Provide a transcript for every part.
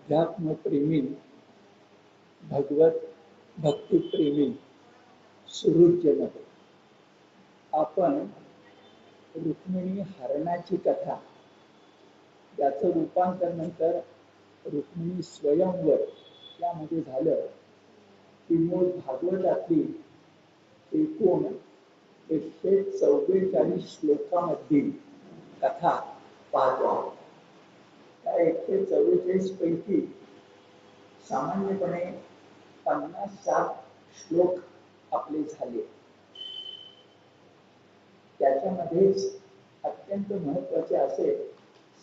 अध्यात्मप्रेमी, भगवत भक्तिप्रेमी सुहृदजनक, आपण रुक्मिणी हरणाची कथा, याचं रूपांतर नंतर रुक्मिणी स्वयंवर यामध्ये झालं ती मूळ भागवतातली एकूण 144 श्लोकामधील कथा पाहतो. त्या 144 पैकी सामान्यपणे 50-60 श्लोक आपले झाले. त्याच्यामध्येच अत्यंत महत्वाचे असे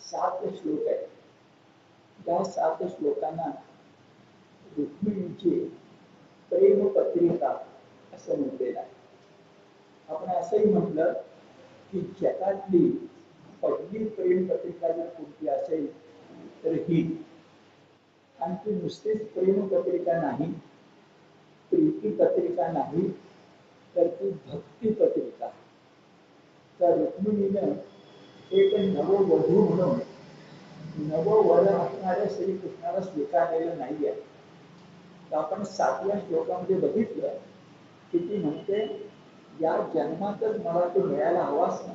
7 श्लोक आहेत. त्या 7 श्लोकांना रुक्मिणीची प्रेमपत्रिका असं म्हटलेलं आहे. आपण असंही म्हटलं की जगातली पहिली प्रेमपत्रिका जर कोणती असेल तर ही. आणि ती नुसतीच प्रेमपत्रिका नाही, प्रीतीपत्रिका नाही, तर ती भक्तिपत्रिका. तर रुक्मिणीनं एक नववधू म्हणून नववर असणाऱ्या श्रीकृष्णाला स्वीकारलेलं नाही आहे. तर आपण 7व्या श्लोकामध्ये बघितलं की ती म्हणते, या जन्मातच मला तो मिळायला हवाच ना,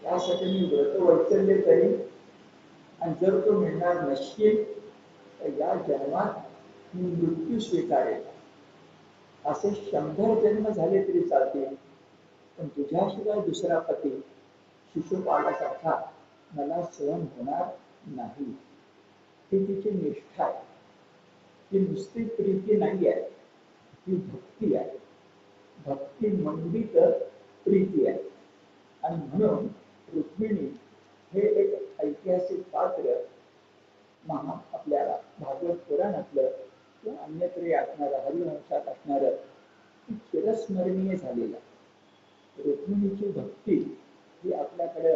यासाठी मी व्रत वैकल्य करीन, आणि जर तो मिळणार नसेल तर या जन्मात मी मृत्यू स्वीकारेल. असे 100 जन्म झाले तरी चालतील, पण तुझ्याशिवाय दुसरा पती शिशुपालासारखा मला सहन होणार नाही. ही तिची निष्ठा आहे. ही नुसती प्रीती नाही आहे, ही भक्ती आहे. भक्ती मंडित प्रीती आहे. आणि म्हणून रुक्मिणी हे एक ऐतिहासिक पात्र आपल्याला भागवत पुराणातलं किंवा अन्यत्र असणारं, हरिवंशात असणारं चिरस्मरणीय झालेलं. रुक्मिणीची भक्ती ही आपल्याकडे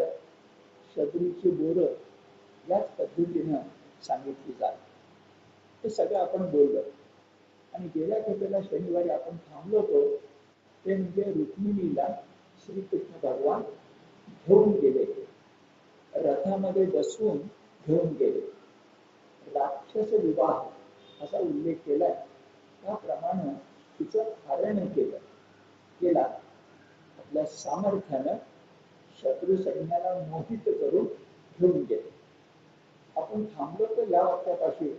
शबरीची बोरं याच पद्धतीनं सांगितली जाते. हे सगळं आपण बोललो. आणि गेल्या खेपेला शनिवारी आपण थांबलो होतो ते म्हणजे रुक्मिणीला श्रीकृष्ण भगवान घेऊन गेले, रथामध्ये बसवून घेऊन गेले. राक्षस विवाह असा उल्लेख केलाय. त्याप्रमाणे तिचं हरण केला. आपल्या सामर्थ्यानं शत्रू सैन्याला मोहित करून घेऊन गेले. आपण थांबलो तर या वाक्यापाशी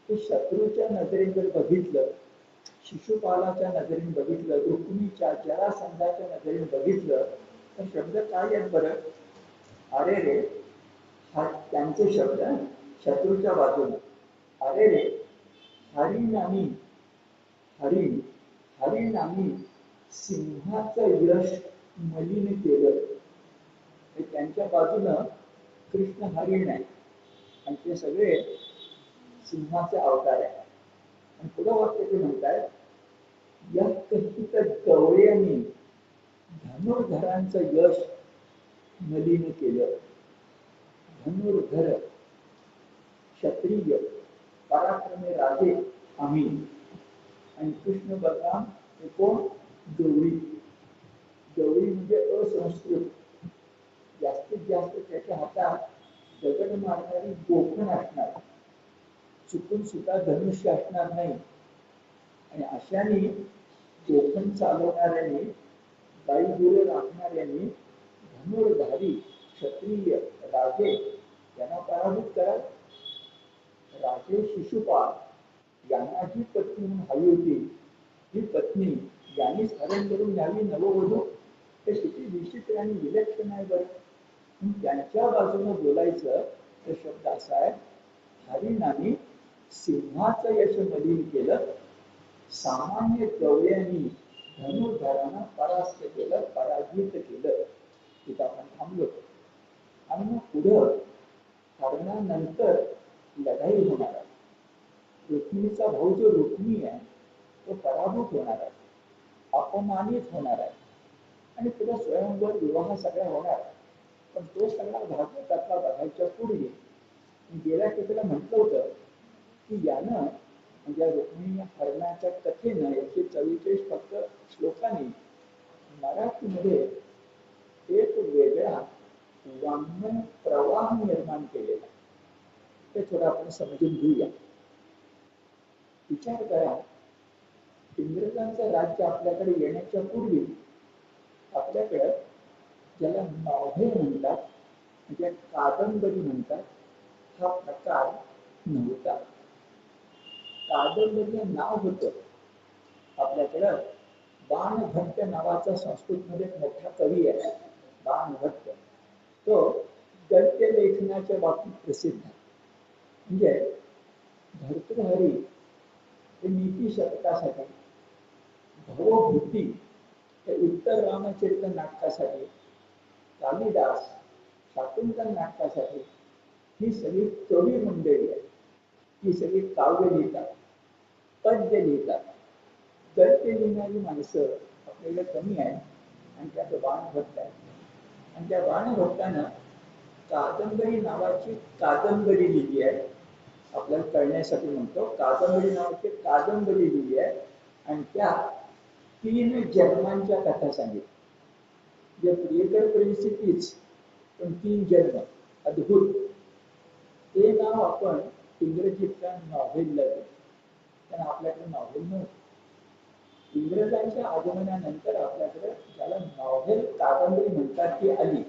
की शत्रूच्या नजरेने जर बघितलं, शिशुपालाच्या नजरेने बघितलं, रुक्मिणीच्या जरासंधाच्या नजरेने बघितलं तर शब्द काय आहेत बरं? अरे रे, हा त्यांचे शब्द शत्रूच्या बाजूने. अरे रे, हरिनामी सिंहाचं यश मलिन केलं. त्यांच्या बाजूनं कृष्ण हरिण आहे आणि ते सगळे सिंहाचे अवतार आहे. आणि पुढं वाक्य ते म्हणतात, या कथित गवळ्यांनी धनुर्धरांचं यश मलिन केलं. धनुर्धर क्षत्रिय पराक्रमी राजे आम्ही, आणि कृष्ण बलराम हे कोण? गवळी. गवळी म्हणजे असंस्कृत. जास्तीत जास्त त्याच्या हातात दगड मारणारी गोखण असणार, चुकून सुद्धा धनुष्य असणार नाही. आणि अशाने गोखण चालवणाऱ्यांनी, गाई गुरे राखणाऱ्यांनी धनुर्धारी क्षत्रिय राजे यांना पराभूत करा. राजे शिशुपाल यांना जी पत्नी म्हणून हवी होती, ही पत्नी यांनीच हरण करून न्यावी नववधू. हे किती विचित्र आणि विलक्षण आहे बरं. त्यांच्या बाजूने बोलायचं तर शब्द असा आहे, हरिनामी सिंहाचं यश मलिन केलं, सामान्य गवळ्यांनी धनुर्धरांना परास्त केलं, पराजित केलं. तिथं आपण थांबलो. आणि मग पुढं हरणानंतर लढाई होणार आहे. रुक्मिणीचा भाऊ जो रुक्मी आहे तो पराभूत होणार आहे, अपमानित होणार आहे, आणि पुढे स्वयंवर विवाह सगळ्या होणार. पण तो सगळा भागवतातला बघायच्या पूर्वी गेल्या खेपेला म्हटलं होतं की यानं म्हणजे रुक्मिणी हरणाच्या कथेनं 144 फक्त श्लोकांनी मराठीमध्ये एक वेगळा वाङ्मय प्रवाह निर्माण केलेला. ते थोडं आपण समजून घेऊया. विचार करा, इंग्रजांचं राज्य आपल्याकडे येण्याच्या पूर्वी आपल्याकडं ज्याला नॉव्हेल म्हणतात, म्हणजे कादंबरी म्हणतात, हा प्रकार नव्हता. कादंबरी हे नाव होतं. आपल्याकडं बाणभट्ट नावाचा संस्कृतमध्ये मोठा कवी आहे, बाणभट्ट. तो गद्य लेखनाच्या बाबतीत प्रसिद्ध आहे. म्हणजे भर्तृहरी हे नीती शतकासाठी, भवभूती हे उत्तर रामचरित्र नाटकासाठी, कालिदास शाकुंतल नाटकासाठी ही सगळी कवी मंडळी आहे. ही सगळी काव्य लिहितात, पद्य लिहितात. गद्य लिहिणारी माणसं आपल्याला कमी आहे आणि त्यात बाणभट्ट आहे. आणि त्या बाणभट्टानं कादंबरी नावाची कादंबरी लिहिली आहे. आपल्याला कळण्यासाठी म्हणतो, कादंबरी नावाची कादंबरी लिहिली आहे आणि त्या 3 जन्मांच्या कथा सांगितल्या. जे प्रियकर प्रेयसी तीच, पण 3 जन्म अद्भुत. ते नाव आपण इंग्रजीतल्या नॉव्हेलला देतो, कारण आपल्याकडे नॉव्हेल नव्हतं. इंग्रजांच्या आगमनानंतर आपल्याकडे ज्याला नॉव्हेल कादंबरी म्हणतात ती आली.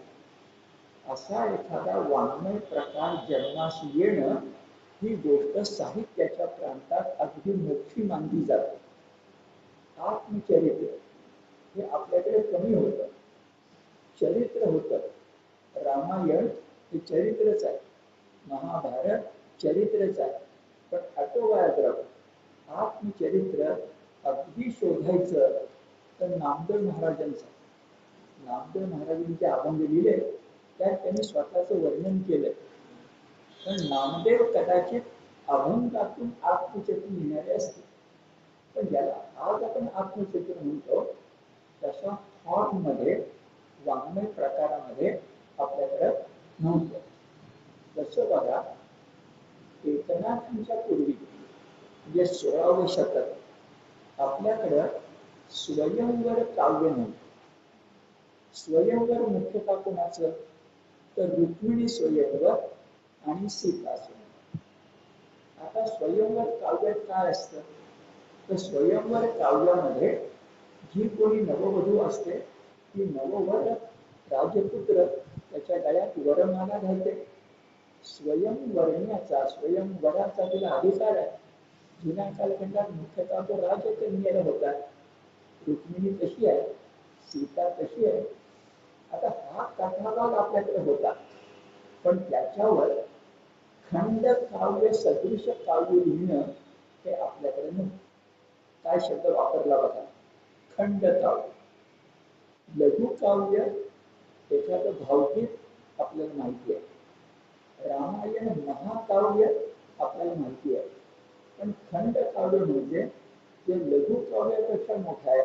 असा एखादा वाङ्मय प्रकार जन्मास येणं ही गोष्ट साहित्याच्या प्रांतात अगदी मोठी मानली जाते. आत्मचरित्र हे आपल्याकडे कमी होतं, चरित्र होतं. रामायण हे चरित्रच आहे, महाभारत चरित्रच आहे. पण ऑटोबायोग्राफी, आत्मचरित्र अगदी शोधायचं तर नामदेव महाराजांचं. नामदेव महाराजांनी जे अभंग लिहिले त्यात त्यांनी स्वतःचं वर्णन केलं. पण नामदेव कदाचित अभंगातून आत्मचरित्र लिहिणारे असतील, पण ज्याला आज आपण आत्मचरित्र म्हणतो तशा फॉर्ममध्ये वाङ्मय प्रकारामध्ये आपल्याकडे नव्हतं. जसं बघा, एकनाथांच्या पूर्वी म्हणजे 16वे शतक आपल्याकडं स्वयंवर काव्य नव्हतं. स्वयंवर मुख्यतः कोणाचं, तर रुक्मिणी स्वयंवर आणि सीता स्वयंवर. आता स्वयंवर काव्यात काय असतं, तर स्वयंवर काव्यामध्ये जी कोणी नववधू असते ती नववर राजपुत्र त्याच्या गळ्यात वरमाला घालते. स्वयंवरण्याचा, स्वयंवराचा तिला अधिकार आहे. जुन्या कालखंडात मुख्यतः तो राजकन्येला होता. रुक्मिणी तशी आहे, सीता तशी आहे. आता हा कथाभाग आपल्याकडे होता, पण त्याच्यावर खंड काव्य सदृश काव्य लिहिणं हे आपल्याकडे नव्हतं. काय शब्द वापरला बघा, खंड काव्य. लघु काव्य एखादं भावगीत आपल्याला माहिती आहे, रामायण महाकाव्य आपल्याला माहिती आहे. पण खंड काव्य म्हणजे जे लघु काव्यापेक्षा मोठं आहे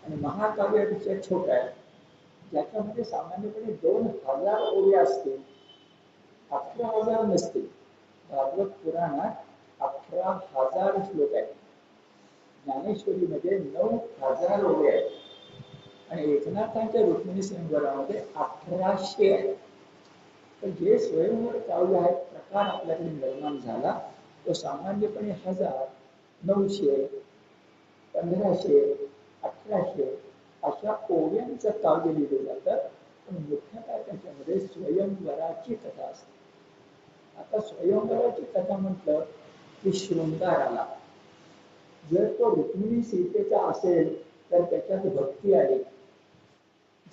आणि महाकाव्यापेक्षा छोटं आहे, ज्याच्यामध्ये सामान्यपणे 2000 ओव्या असतील, 11,000 नसतील. भागवत पुराणात 11,000 श्लोक आहेत, ज्ञानेश्वरीमध्ये 9,000 ओव्या आहेत आणि एकनाथांच्या रुक्मिणी स्वयंवरामध्ये 1,800 आहेत. तर जे स्वयंवर काव्य आहे प्रकार आपल्याकडे निर्माण झाला तो सामान्यपणे 1000, 900, 1500, 1800 अशा ओव्यांचं काव्य लिहिलं जातं. पण मुख्यतः त्याच्यामध्ये स्वयंवराची कथा असते. आता स्वयंवराची कथा म्हटलं की शृंगार आला. जर तो रुक्मिणी सीतेचा असेल तर त्याच्यात भक्ती आली.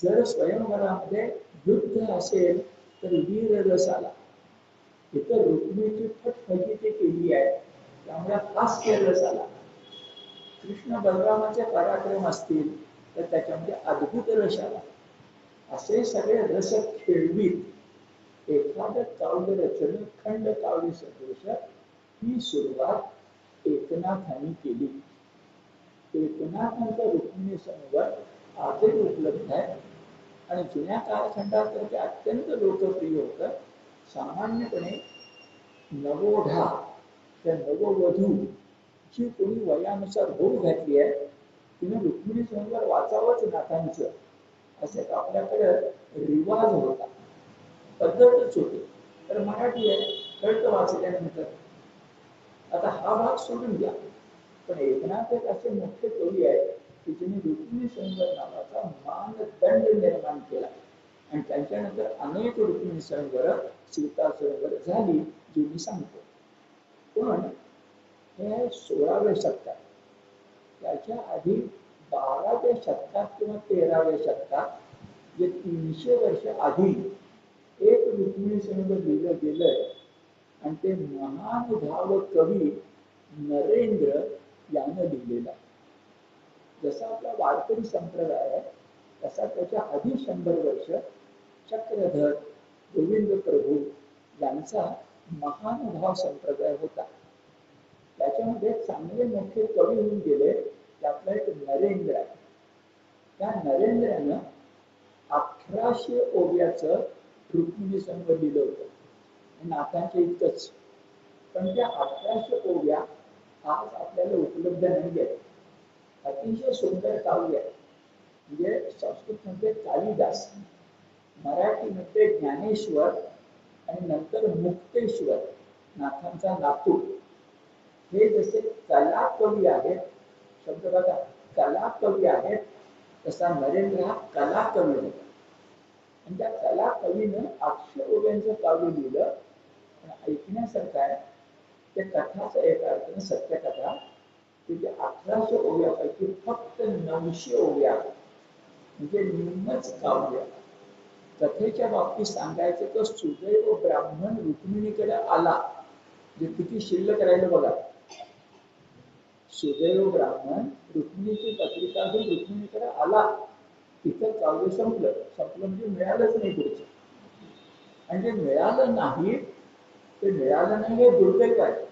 जर स्वयंवरामध्ये युद्ध असेल तर वीर रस आला. इथं रुक्मिणीची फटफटीची केली आहे त्यामुळे हास्य रस आला. कृष्ण बलरामाचे पराक्रम असतील तर त्याच्यामध्ये अद्भुत रस आला. असे सगळे रस खेळवीत एखादं काव्य रचन खंड काव्य सदृश ही सुरुवात एकनाथांनी केली. एकनाथांचा रुक्मिणी संवाद आजही उपलब्ध आहे आणि जुन्या कालखंडात तर ते अत्यंत लोकप्रिय होतं. सामान्यपणे नवोढा त्या नववधू जी कोणी वयानुसार होऊ घातली आहे तिने रुक्मिणी संवाद वाचावंच नाथांचं, असे आपल्याकडे रिवाज होता, पद्धतच होती. तर मराठी आहे कळतं वाचल्यानंतर. आता हा भाग सोडून द्या, पण एकनाथ एक असे मोठे कवी आहेत की ज्यांनी रुक्मिणी स्वयंवर नावाचा मानदंड निर्माण केला आणि त्यांच्यानंतर अनेक रुक्मिणी स्वयंवर, सीता स्वयंवर झाली जी मी सांगतो. पण हे 16व्या शतकात, त्याच्या आधी 12व्या शतकात किंवा 13व्या शतकात, जे 300 वर्ष आधी एक रुक्मिणी स्वयंवर लिहिलं गेलंय आणि ते महानुभाव कवी नरेंद्र यानं लिहिलेला. जसा आपला वारकरी संप्रदाय आहे तसा त्याच्या आधी 100 वर्ष चक्रधर, गोविंद प्रभू यांचा महानुभाव संप्रदाय होता. त्याच्यामध्ये चांगले मोठे कवी होऊन गेले. त्यातला एक नरेंद्र आहे. त्या नरेंद्रानं 1800 ओव्याचं रुक्मिणी स्वयंवर लिहिलं होतं, नाथांच्या इतकंच. पण त्या 1800 ओव्या आज आपल्याला उपलब्ध नाही आहेत. अतिशय सुंदर काव्य आहे. म्हणजे संस्कृतमध्ये कालिदास, मराठीमध्ये ज्ञानेश्वर आणि नंतर मुक्तेश्वर नाथांचा नातू, हे जसे कला कवी आहेत, शब्द बघा, कला कवी आहेत, तसा नरेंद्र हा कला कवी होता. आणि त्या कला कवीनं 800 ओव्यांचं काव्य लिहिलं. पण ऐकण्यासारखं आहे, त्या कथाचा एक अर्थ सत्यकथा, की ते 1800 ओव्यापैकी फक्त 900 ओव्या म्हणजे निम्मच काव्य. कथेच्या बाबतीत सांगायचं तर सुदैव ब्राह्मण रुक्मिणीकडे आला, जे किती शिल्लक राहिलं बघा. सुदैव ब्राह्मण रुक्मिणीची पत्रिका घेऊन रुक्मिणीकडे आला, तिथं काव्य संपलं. संपलं म्हणजे मिळालंच नाही पुढचं. आणि जे मिळालं नाही, ते मिळालं नाही हे दुर्दैव आहे.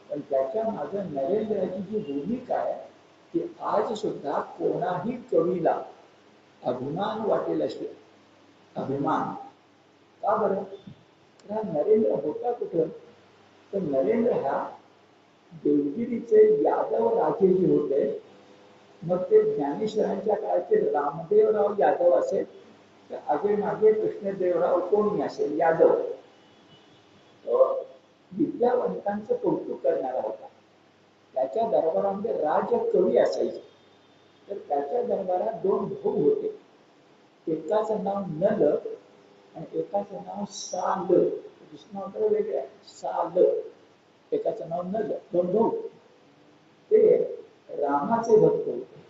पण त्याच्या मागं नरेंद्राची जी भूमिका आहे ती आज सुद्धा कोणाही कवीला अभिमान वाटेल असे. अभिमान का बरं? हा नरेंद्र होता कुठं? तर नरेंद्र हा देवगिरीचे यादव राजे जे होते, मग ते ज्ञानेश्वरांच्या काळचे रामदेवराव यादव असेल, तर आगे मागे कृष्णदेवराव कोणी असेल यादव, तो विद्यावंतांचं कौतुक करणारा होता. त्याच्या दरबारामध्ये राजकवी असायचे. तर त्याच्या दरबारात 2 भाऊ होते. एकाचं नाव नल आणि एकाचं नाव साल. दुसरं नाव तर वेगळं आहे, साल. एकाचं नाव नल. 2 भाऊ. ते रामाचे भक्त होते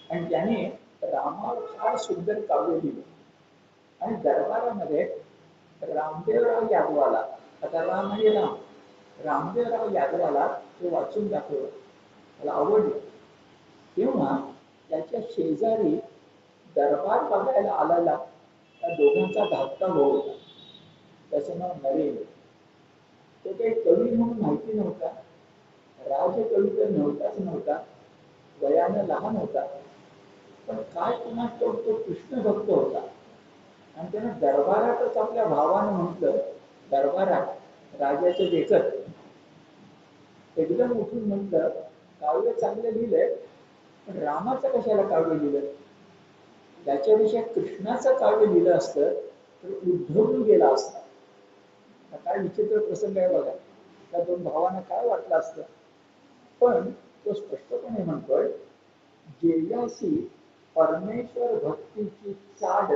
आणि त्याने रामावर फार सुंदर काव्य लिहिलं. आणि दरबारामध्ये रामदेवराव यादवाला, आता राम आणि राम, रामदेवराव यादवाला ते वाचून दाखवलं, मला आवडलं. तेव्हा त्याच्या शेजारी दरबार बघायला आलेला त्या दोघांचा धाकटा भाऊ होता, त्याचं नाव नरेंद्र. तो काही कवी म्हणून माहिती नव्हता, राजकवी तर नव्हता, वयानं लहान होता. पण काय कुणास तो कृष्ण भक्त होता. आणि त्यानं दरबारातच आपल्या भावानं म्हटलं, दरबारात राजाचे देखत एकदम उठून म्हटलं, काव्य चांगलं लिहिलंय, पण रामाचं कशाला काव्य लिहिलं? त्याच्याविषयी कृष्णाचं काव्य लिहिलं असतं तर उद्धवून गेला असता. काय विचित्र प्रसंग आहे बघा. त्या 2 भावांना काय वाटलं असतं? पण तो स्पष्टपणे म्हणतोय, जेयासी परमेश्वर भक्तीची चाड,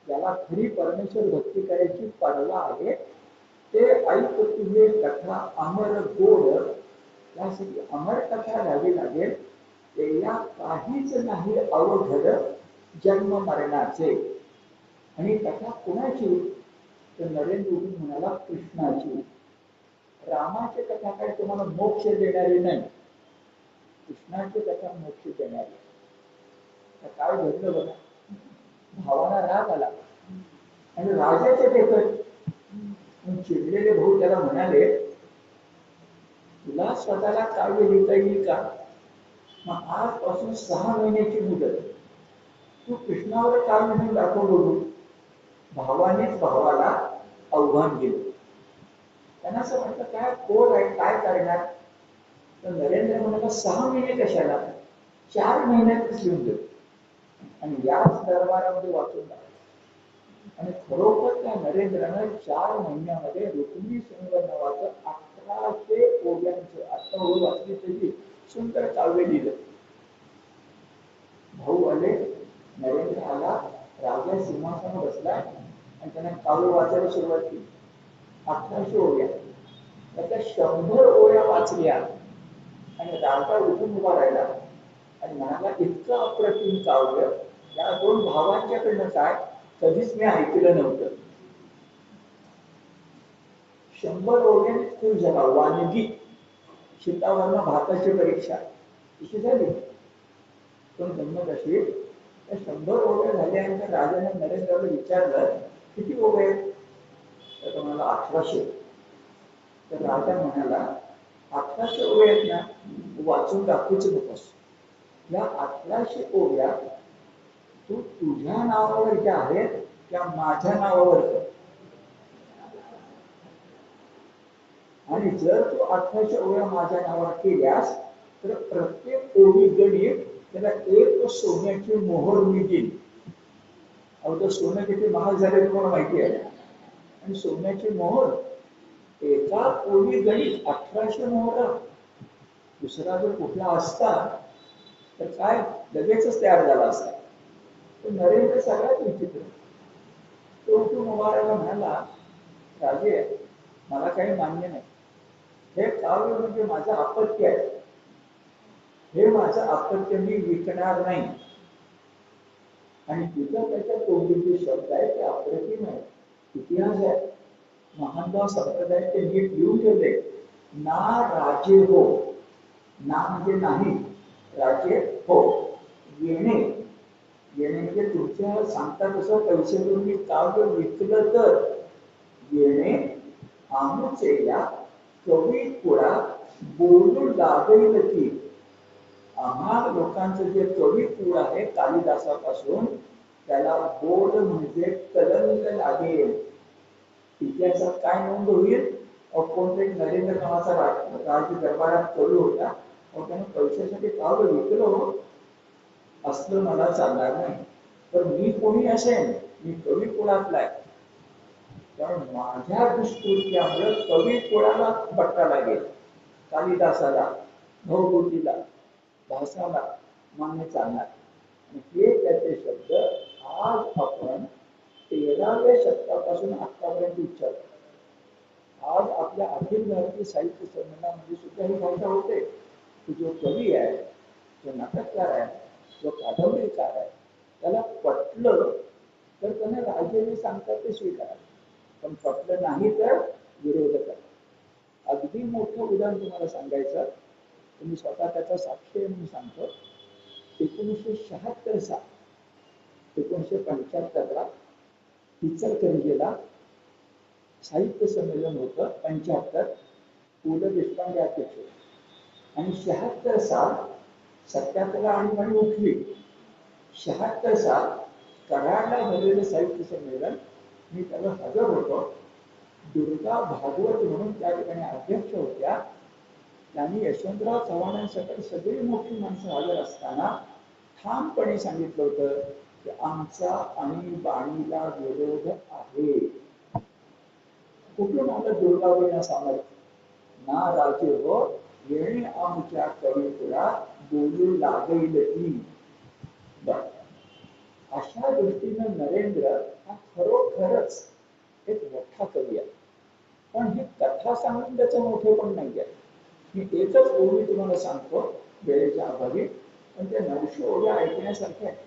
ज्याला खरी परमेश्वर भक्ती करायची परवा आहे, ते ऐक तुझे कथा अमर गोड. त्यासाठी अमर कथा घ्यावी लागेल. ते या काहीच नाही अवघड जन्म मरणाचे. आणि कथा कुणाची? तर नरेंद्र म्हणाला, कृष्णाची. रामाची कथा काय तुम्हाला मोक्ष देणारी नाही, कृष्णाची कथा मोक्ष देणारी. काय घडलं बघा, भावाला राग आला आणि राजाचे देखत चिडलेले भाऊ त्याला म्हणाले, तुला स्वतःला काव्य लिहिता येईल का? मग आजपासून 6 महिन्याची मुदत, तू कृष्णावर काव्य म्हणून दाखव बघू. भावानेच भावाला आव्हान दिलं. त्यांना असं म्हटलं, काय कोण आहे, काय करणार? तर नरेंद्र म्हणाला, 6 महिने कशाला, 4 महिन्यातच लिहून देतो आणि याच दरबारामध्ये वाचून टाकतो. आणि खरोखर त्या नरेंद्रानं 4 महिन्यामध्ये रुक्मिणी संग नावाचं 1100 ओव्यांचं, आता ओळ वाचली त्याची सुंदर काव्य लिहिलं. भाऊ आले, नरेंद्र आला, राजा सिंहासनावर बसला आणि त्याने काव्य वाचायला सुरुवात केली. 1100 ओव्या, त्याच्या 100 ओव्या वाचल्या आणि राजा उठून उभा राहिला आणि म्हणाला, इतकं अप्रतिम काव्य या 2 भावांच्याकडनं काय कधीच मी ऐकलं नव्हतं. 100 ओव्याने खूप झाला. वानगी शीतावरनं भाताची परीक्षा कशी झाली, पण गंमत अशी, त्या 100 ओव्या झाल्यानंतर राजाने नरेंद्राला विचारलं, किती ओव्या आहेत? तर तो म्हणाला 1800. तर राजा म्हणाला, 1800 ओव्या आहेत ना, वाचून दाखवूच नकोस. या 1800 ओव्या तू तुझ्या नावावर ज्या आहेत त्या माझ्या नावावर कर. आणि जर तू 1800 ओव्या माझ्या नावावर केल्यास तर प्रत्येक ओवी गणित त्याला 1 सोन्याची मोहर मी देईन. अगोदर सोनं किती महाग झाले तुम्हाला माहिती आहे. आणि सोन्याची मोहर एका ओवी गणित 1800 मोहरा. दुसरा जर कुठला असता तर काय लगेचच तयार झाला असता. तो नरेंद्र सगळ्यात विचित्र. तो मुबारकला म्हणाला, राजे मला काही मान्य नाही. हे काव्य म्हणजे माझं अपत्य आहे. हे माझं अपत्य मी विकणार नाही. आणि तिथं त्याच्या तोंडीचे शब्द आहे ते अप्रतिम आहे. इतिहास आहे. महानभाव संप्रदाय ते नीट लिहून ठेवले. ना राजे हो, ना म्हणजे नाही, राजे हो. येणे, येणे म्हणजे तुमच्या सांगता तसं पैसे देऊन मी काव्य विकलं तर येणे आमुचेया कवी कुळा बोलू लागेल की. आम्हा लोकांचं जे कवी कुळ आहे कालिदासापासून त्याला बोल म्हणजे कलंक लागेल. इतिहासात काय नोंद होईल? कोणतरी नरेंद्र नावाचा राज दरबारात कवी होता, त्याने पैशासाठी काव्य विकलं असलं मला चालणार नाही. तर मी कोणी असेल, मी कवी कुळातला आहे. कारण माझ्या दुष्कृत्यामुळे कवी कुळाला बट्टा लागेल. कालिदासाला, भौभूतीला, भासाला मान्य चालणार. आणि हे त्याचे शब्द आज आपण 13व्या शतकापासून आतापर्यंत उच्चारतो. आज आपल्या अखिल भारतीय साहित्य संमेलनामध्ये सुद्धा ही भाषा होते की जो कवी आहे, जो नाटककार आहे, जो कादंबरीकार आहे, त्याला पटलं तर त्याने राजेने सांगतात ते स्वीकारा, पण पटलं नाही तर विरोध करा. अगदी मोठं उदाहरण तुम्हाला सांगायचं, तुम्ही स्वतः त्याचा साक्षी म्हणून सांगतो. 1976 साल 1975ला इचलकरंजीला साहित्य संमेलन होतं. 75 पु ल देशपांडे अध्यक्ष आणि 76 साल 77 आणि उठली. 76 साल कराडला झालेलं साहित्य संमेलन मी त्याला हजर होतो. दुर्गा भागवत म्हणून त्या ठिकाणी अध्यक्ष होत्या. त्यांनी यशवंतराव चव्हाणांसकट सगळी मोठी माणसं हजर असताना ठामपणे सांगितलं होतं की आमचा आणीबाणीला विरोध आहे. कुठून आलं दुर्गाबाईंना सामर्थ्य? ना राजे हो, येणे आमच्या कविकुळा बोलू लागेल की. अशा दृष्टीनं नरेंद्र हा खरोखरच एक मोठा कवी आहे. पण ही कथा सांगून त्याचं मोठे पण नाही आहे. मी एकच ओवी तुम्हाला सांगतो वेळेच्या अभावी, पण ते 900 ओव्या ऐकण्यासारख्या आहे.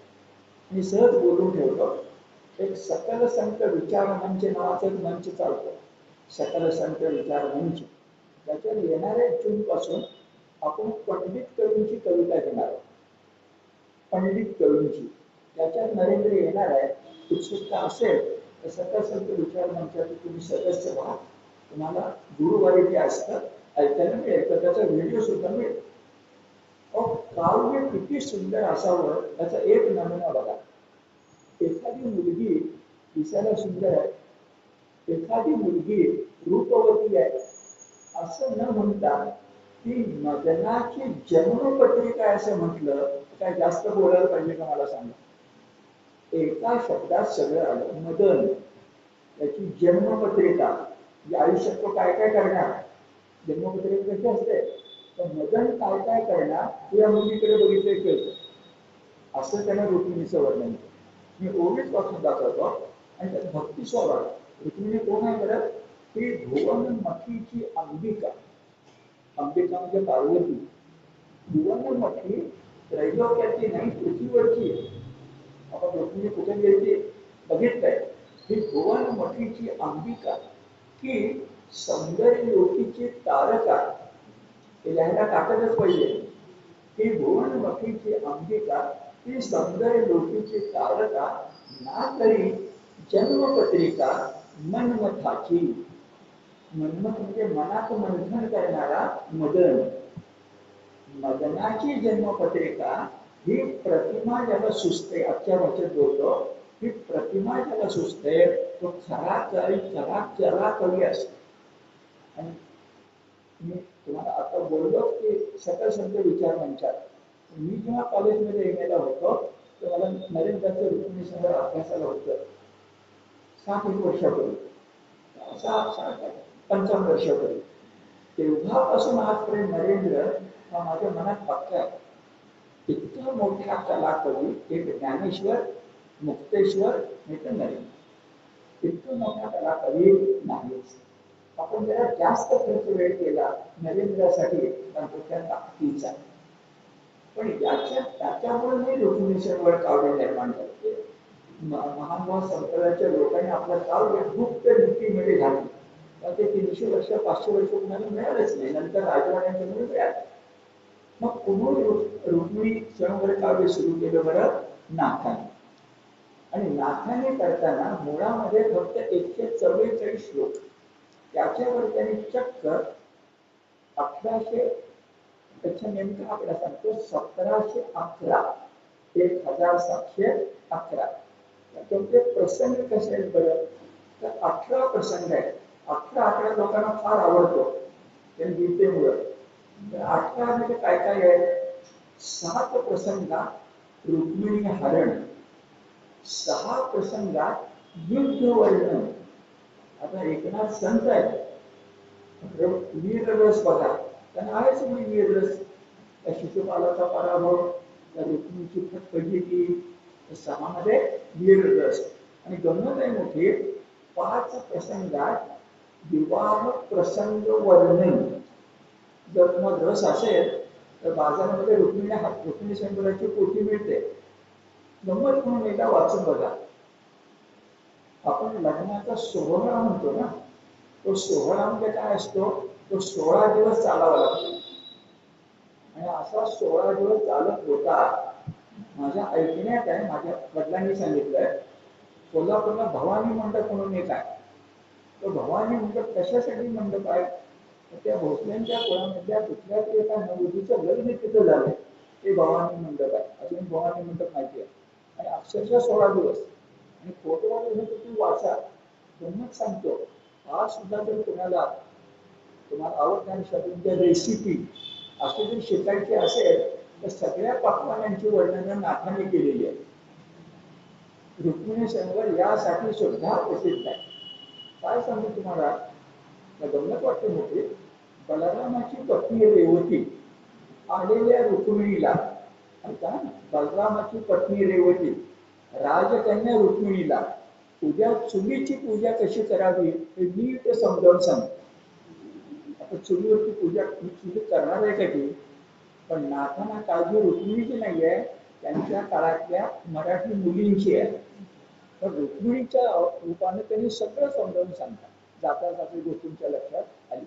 मी सहज बोलून ठेवतो. एक सकल संत विचार मंच नावाचा एक मंच चालतो. सकल संत विचार मंच. त्याच्यात येणाऱ्या जून पासून आपण पंडित कवींची कविता घेणार आहोत. पंडित कवींची त्याच्यात नरेंद्र येणार आहे. उत्सुकता असेल तर सकल संत विचार मंचाचे तुम्ही सदस्य व्हा. तुम्हाला गुरुवारी जे असतं ऐकायला मिळेल, तर त्याचा व्हिडिओ सुद्धा मिळेल. काव्य किती सुंदर असावं त्याचा एक नमुना बघा. एखादी मुलगी दिसायला सुंदर आहे, एखादी मुलगी रूपवती आहे असं न म्हणता ती मदनाची जन्मपत्रिका असं म्हटलं तर काय जास्त बोलायला पाहिजे का मला सांगा. एका शब्दात सगळं आलं. मदन, त्याची जन्मपत्रिका, म्हणजे आयुष्यात तो काय काय करणार, जन्मपत्रिका कशी असते, तर मदन काय काय करणार हे या मुलीकडे बघितलं कळतं. असं त्यानं रुक्मिणीचं वर्णन केलं. मी ओळीच वाचून दाखवतो आणि त्यात भक्ती स्वभाव. रुक्मिणी कोण आहे बरं, ती भुवन मखीची अंबिका. अंबिका म्हणजे पार्वती. भुवन मखी त्रैलोक्याची नाही, पृथ्वीवरची. आपण रुक्मिणी कुठे गेली बघितलंय. ही भुवन मखीची अंबिका, की सौंदर्य लोकीची तारका. हे लिहायला टाकतच पाहिजे. ही भुवन मखीची अंबिका, ती सौंदर्य लोकीची तारका, ना तरी जन्मपत्रिका मनमथाची. मनमथ म्हणजे मनात मंथन करणारा मदन. मदनाची जन्मपत्रिका ही प्रतिमा ज्याला सुचते, आजच्या भाषेत बोलतो, ही प्रतिमा ज्याला सुचते तो खरा कवी, खरा कवी असतो. आणि मी तुम्हाला आता बोललो की सकल संत विचार मंचात, मी जेव्हा कॉलेजमध्ये एम.ए. होतो तर मला नरेंद्राचं रुक्मिणी संग्रह अभ्यासाला होतं 60 वर्षापूर्वी, 55 वर्षापूर्वी. तेव्हापासून आजपर्यंत नरेंद्र हा माझ्या मनात पक्का आहे. इतका मोठा कलाकवी एक ज्ञानेश्वर, मुक्तेश्वर, नाही तर नरेंद्र. इतकं मोठा कलाकवी नाहीच. आपण जरा जास्त खर्च वेळ केला नरेंद्रासाठी, त्या ताकदीचा. पण त्याच्यामुळे मी रुक्मिणीश्वरवर काव्य निर्माण करते. महानुभाव संप्रदायाच्या लोकांनी आपलं काव्य गुप्त रीतीमध्ये घालून, ते 300 वर्ष 500 वर्ष कुणाला मिळालंच नाही. नंतर राजवाड्यांच्यामुळे मिळालं. मग पुन्हा रुक्मिणी स्वयंवर काव्य सुरू केलं बरं नाथाने. आणि नाथाने करताना मुळामध्ये फक्त 144 श्लोक, त्याच्यावर त्यांनी चक्क 1800, त्याच्या नेमका आकडा सांगतो 1711, 1711. त्याचे प्रसंग कसे आहेत बरं, तर 18 प्रसंग आहेत. 18 आकडा लोकांना फार आवडतो त्यांनी गीतेमुळं. 18 म्हणजे काय काय आहे, 7 प्रसंगात रुक्मिणी हरण, 6 प्रसंगात युद्ध वर्णन. आता एकनाथ संत आहे, वीररस बघा, त्यांना आहेच मी वीररस. त्या शिशुपालाचा पराभव, त्या रुक्मिणीची फटफटी, 6 मध्ये वीररस. आणि गंमत आहे मोठी, 5 प्रसंगात विवाह प्रसंग वर्णन. जर तुम्हाला रस असेल तर बाजारामध्ये रुक्मिणी स्वयंवराची पोथी मिळते. गंमत म्हणून एकदा वाचून बघा. आपण लग्नाचा सोहळा म्हणतो ना, तो सोहळा म्हणजे काय असतो, तो 16 दिवस चालावा लागतो. आणि असा 16 दिवस चालत होता. माझ्या ऐकण्यात आहे, माझ्या वडिलांनी सांगितलंय, कोल्हापूरला भवानी मंडप म्हणून एक आहे. तो भवानी मंडप कशासाठी मंडप आहे, त्या भोसल्यांच्या कुळामधल्या कुठल्या तरी एका नववधूचं लग्न तिथं झालंय, ते भवानी मंडप आहे. अजून भवानी मंडप माहिती आहे. आणि अक्षरशः 16 दिवस. आणि फोटोमध्ये हे तुम्ही वाचा. गंमत सांगतो, हा सुद्धा जर तुम्हाला आवडणारी शब्दांच्या रेसिपी असे जर शिकायची असेल तर सगळ्या पक्वानांची वर्णनं नाथाने केलेली आहे. रुक्मिणी स्वयंवर यासाठी सुद्धा प्रसिद्ध आहे. काय सांगू तुम्हाला, गंमत वाटते मोठी. बलरामाची पत्नी रेवती आलेल्या रुक्मिणीला, आता बलरामाची पत्नी रेवती राजकन्या रुक्मिणीला उद्या चुलीची पूजा कशी करावी हे नीट समजावून सांगतो. आता चुलीवरची पूजा ही चुली करणार आहे का ती, पण नाथांना काळजी रुक्मिणीची नाही आहे, त्यांच्या काळातल्या मराठी मुलींची आहे. तर रुक्मिणीच्या रूपाने त्यांनी सगळं समजावून सांगतात. जाता जाता गोष्टींच्या लक्षात आली.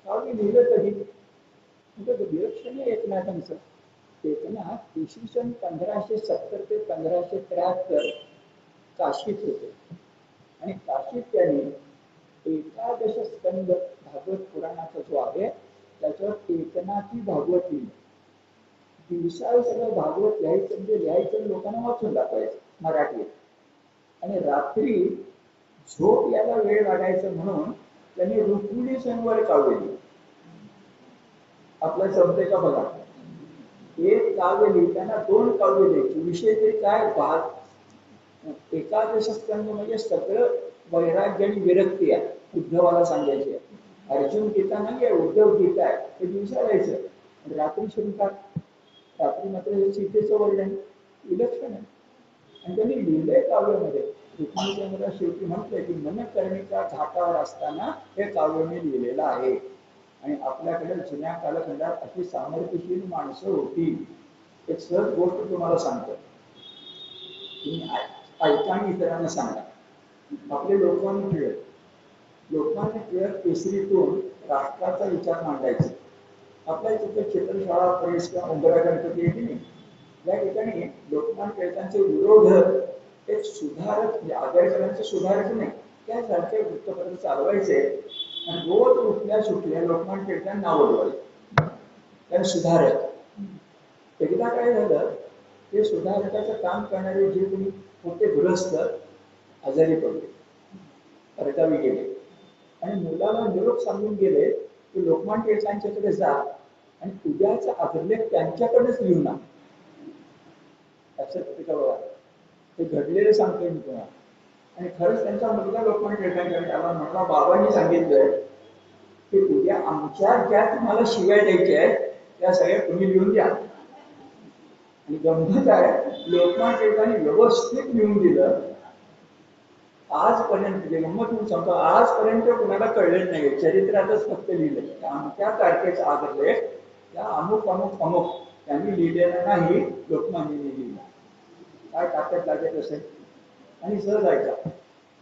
काव्य लिहिलं कधी, म्हणजे विलक्षण एकनाथांचं. एकनाथ इसवी सन 1570 ते 1573 काशीत होते. आणि काशीत त्यांनी 11 स्कंद भागवत पुराणाचा जो आहे त्याच्यावर एकनाथी भागवत लिहिलं. दिवसा सगळं भागवत लिहायचं, म्हणजे लिहायचं लोकांना वाचून दाखवायचं मराठीत. आणि रात्री झोप यायला वेळ लागायचं म्हणून त्यांनी रुक्मिणी स्वयंवर काव्य लिहिलं. आपलं जमते का बघा, एक काव्य लिहिताना 2 काव्य लिहायचे. विषय तरी काय, भाग एकादश स्कंद म्हणजे सगळं वैराग्य आणि विरक्ती आहे. उद्धवाला सांगायची आहे. अर्जुन गीता नाही आहे, उद्धव गीता आहे. ते दिवसा राहायचं, रात्री शृंगार, रात्री मात्र सीतेचं वर्णन विलक्षण आहे. आणि त्यांनी लिहिलंय काव्यामध्ये. रुक्मिणीचंद्र शेवटी म्हटलंय की मनकर्णिका घाटावर असताना हे काव्य मी लिहिलेलं आहे. आणि आपल्याकडे जुन्या कालखंडात अशी सामर्थ्यशील माणसं होती. एक सहज गोष्ट तुम्हाला सांगतो, तुम्ही ऐका आणि इतरांना सांगा. आपले लोकमान्य टिळक केसरीतून राष्ट्राचा विचार मांडायचे. आपल्या तिथे चित्रशाळा प्रेस किंवा उंबरा गणपती येते नाही, या ठिकाणी लोकमान्य टिळकांचे विरोधक एक सुधारक, म्हणजे आगरकरांचे सुधारक नाही, त्यासारखे वृत्तपत्र चालवायचे. आणि रोज उठल्या सुटल्या लोकमान्य टिळकांना नाव बोलवायचे, त्या सुधारक. एकदा काय झालं, ते सुधारकाचं काम करणारे जे कोणी होते गृहस्थ आजारी पडले, परगावी गेले. आणि मुलाला निरोप सांगून गेले की लोकमान्य टिळकांच्याकडे जा आणि उद्याचा अभिलेख त्यांच्याकडेच लिहून आण. लक्षात का बघा, ते घडलेलं सांगतोय मी तुम्हाला. आणि खरंच त्यांचा मुलगा लोकमान्य टिळकांच्याकडे आला, म्हणाला बाबांनी सांगितलंय की उद्या आमच्या ज्या तुम्हाला शिव्या द्यायच्या आहेत त्या सगळ्या तुम्ही लिहून द्या. आणि गंमत आहे, लोकमान्य टिळकांनी व्यवस्थित लिहून दिलं. आजपर्यंत गंमत म्हणून सांगतो, आजपर्यंत कुणाला कळलेलं नाही, चरित्रातच फक्त लिहिलं आमच्या तारखेचा आदरलेख त्या अमुक अमुक अमुक त्यांनी लिहिलेलं नाही, लोकमान्यांनी लिहिलं. काय ताकद लागत असेल. आणि सहज ऐका,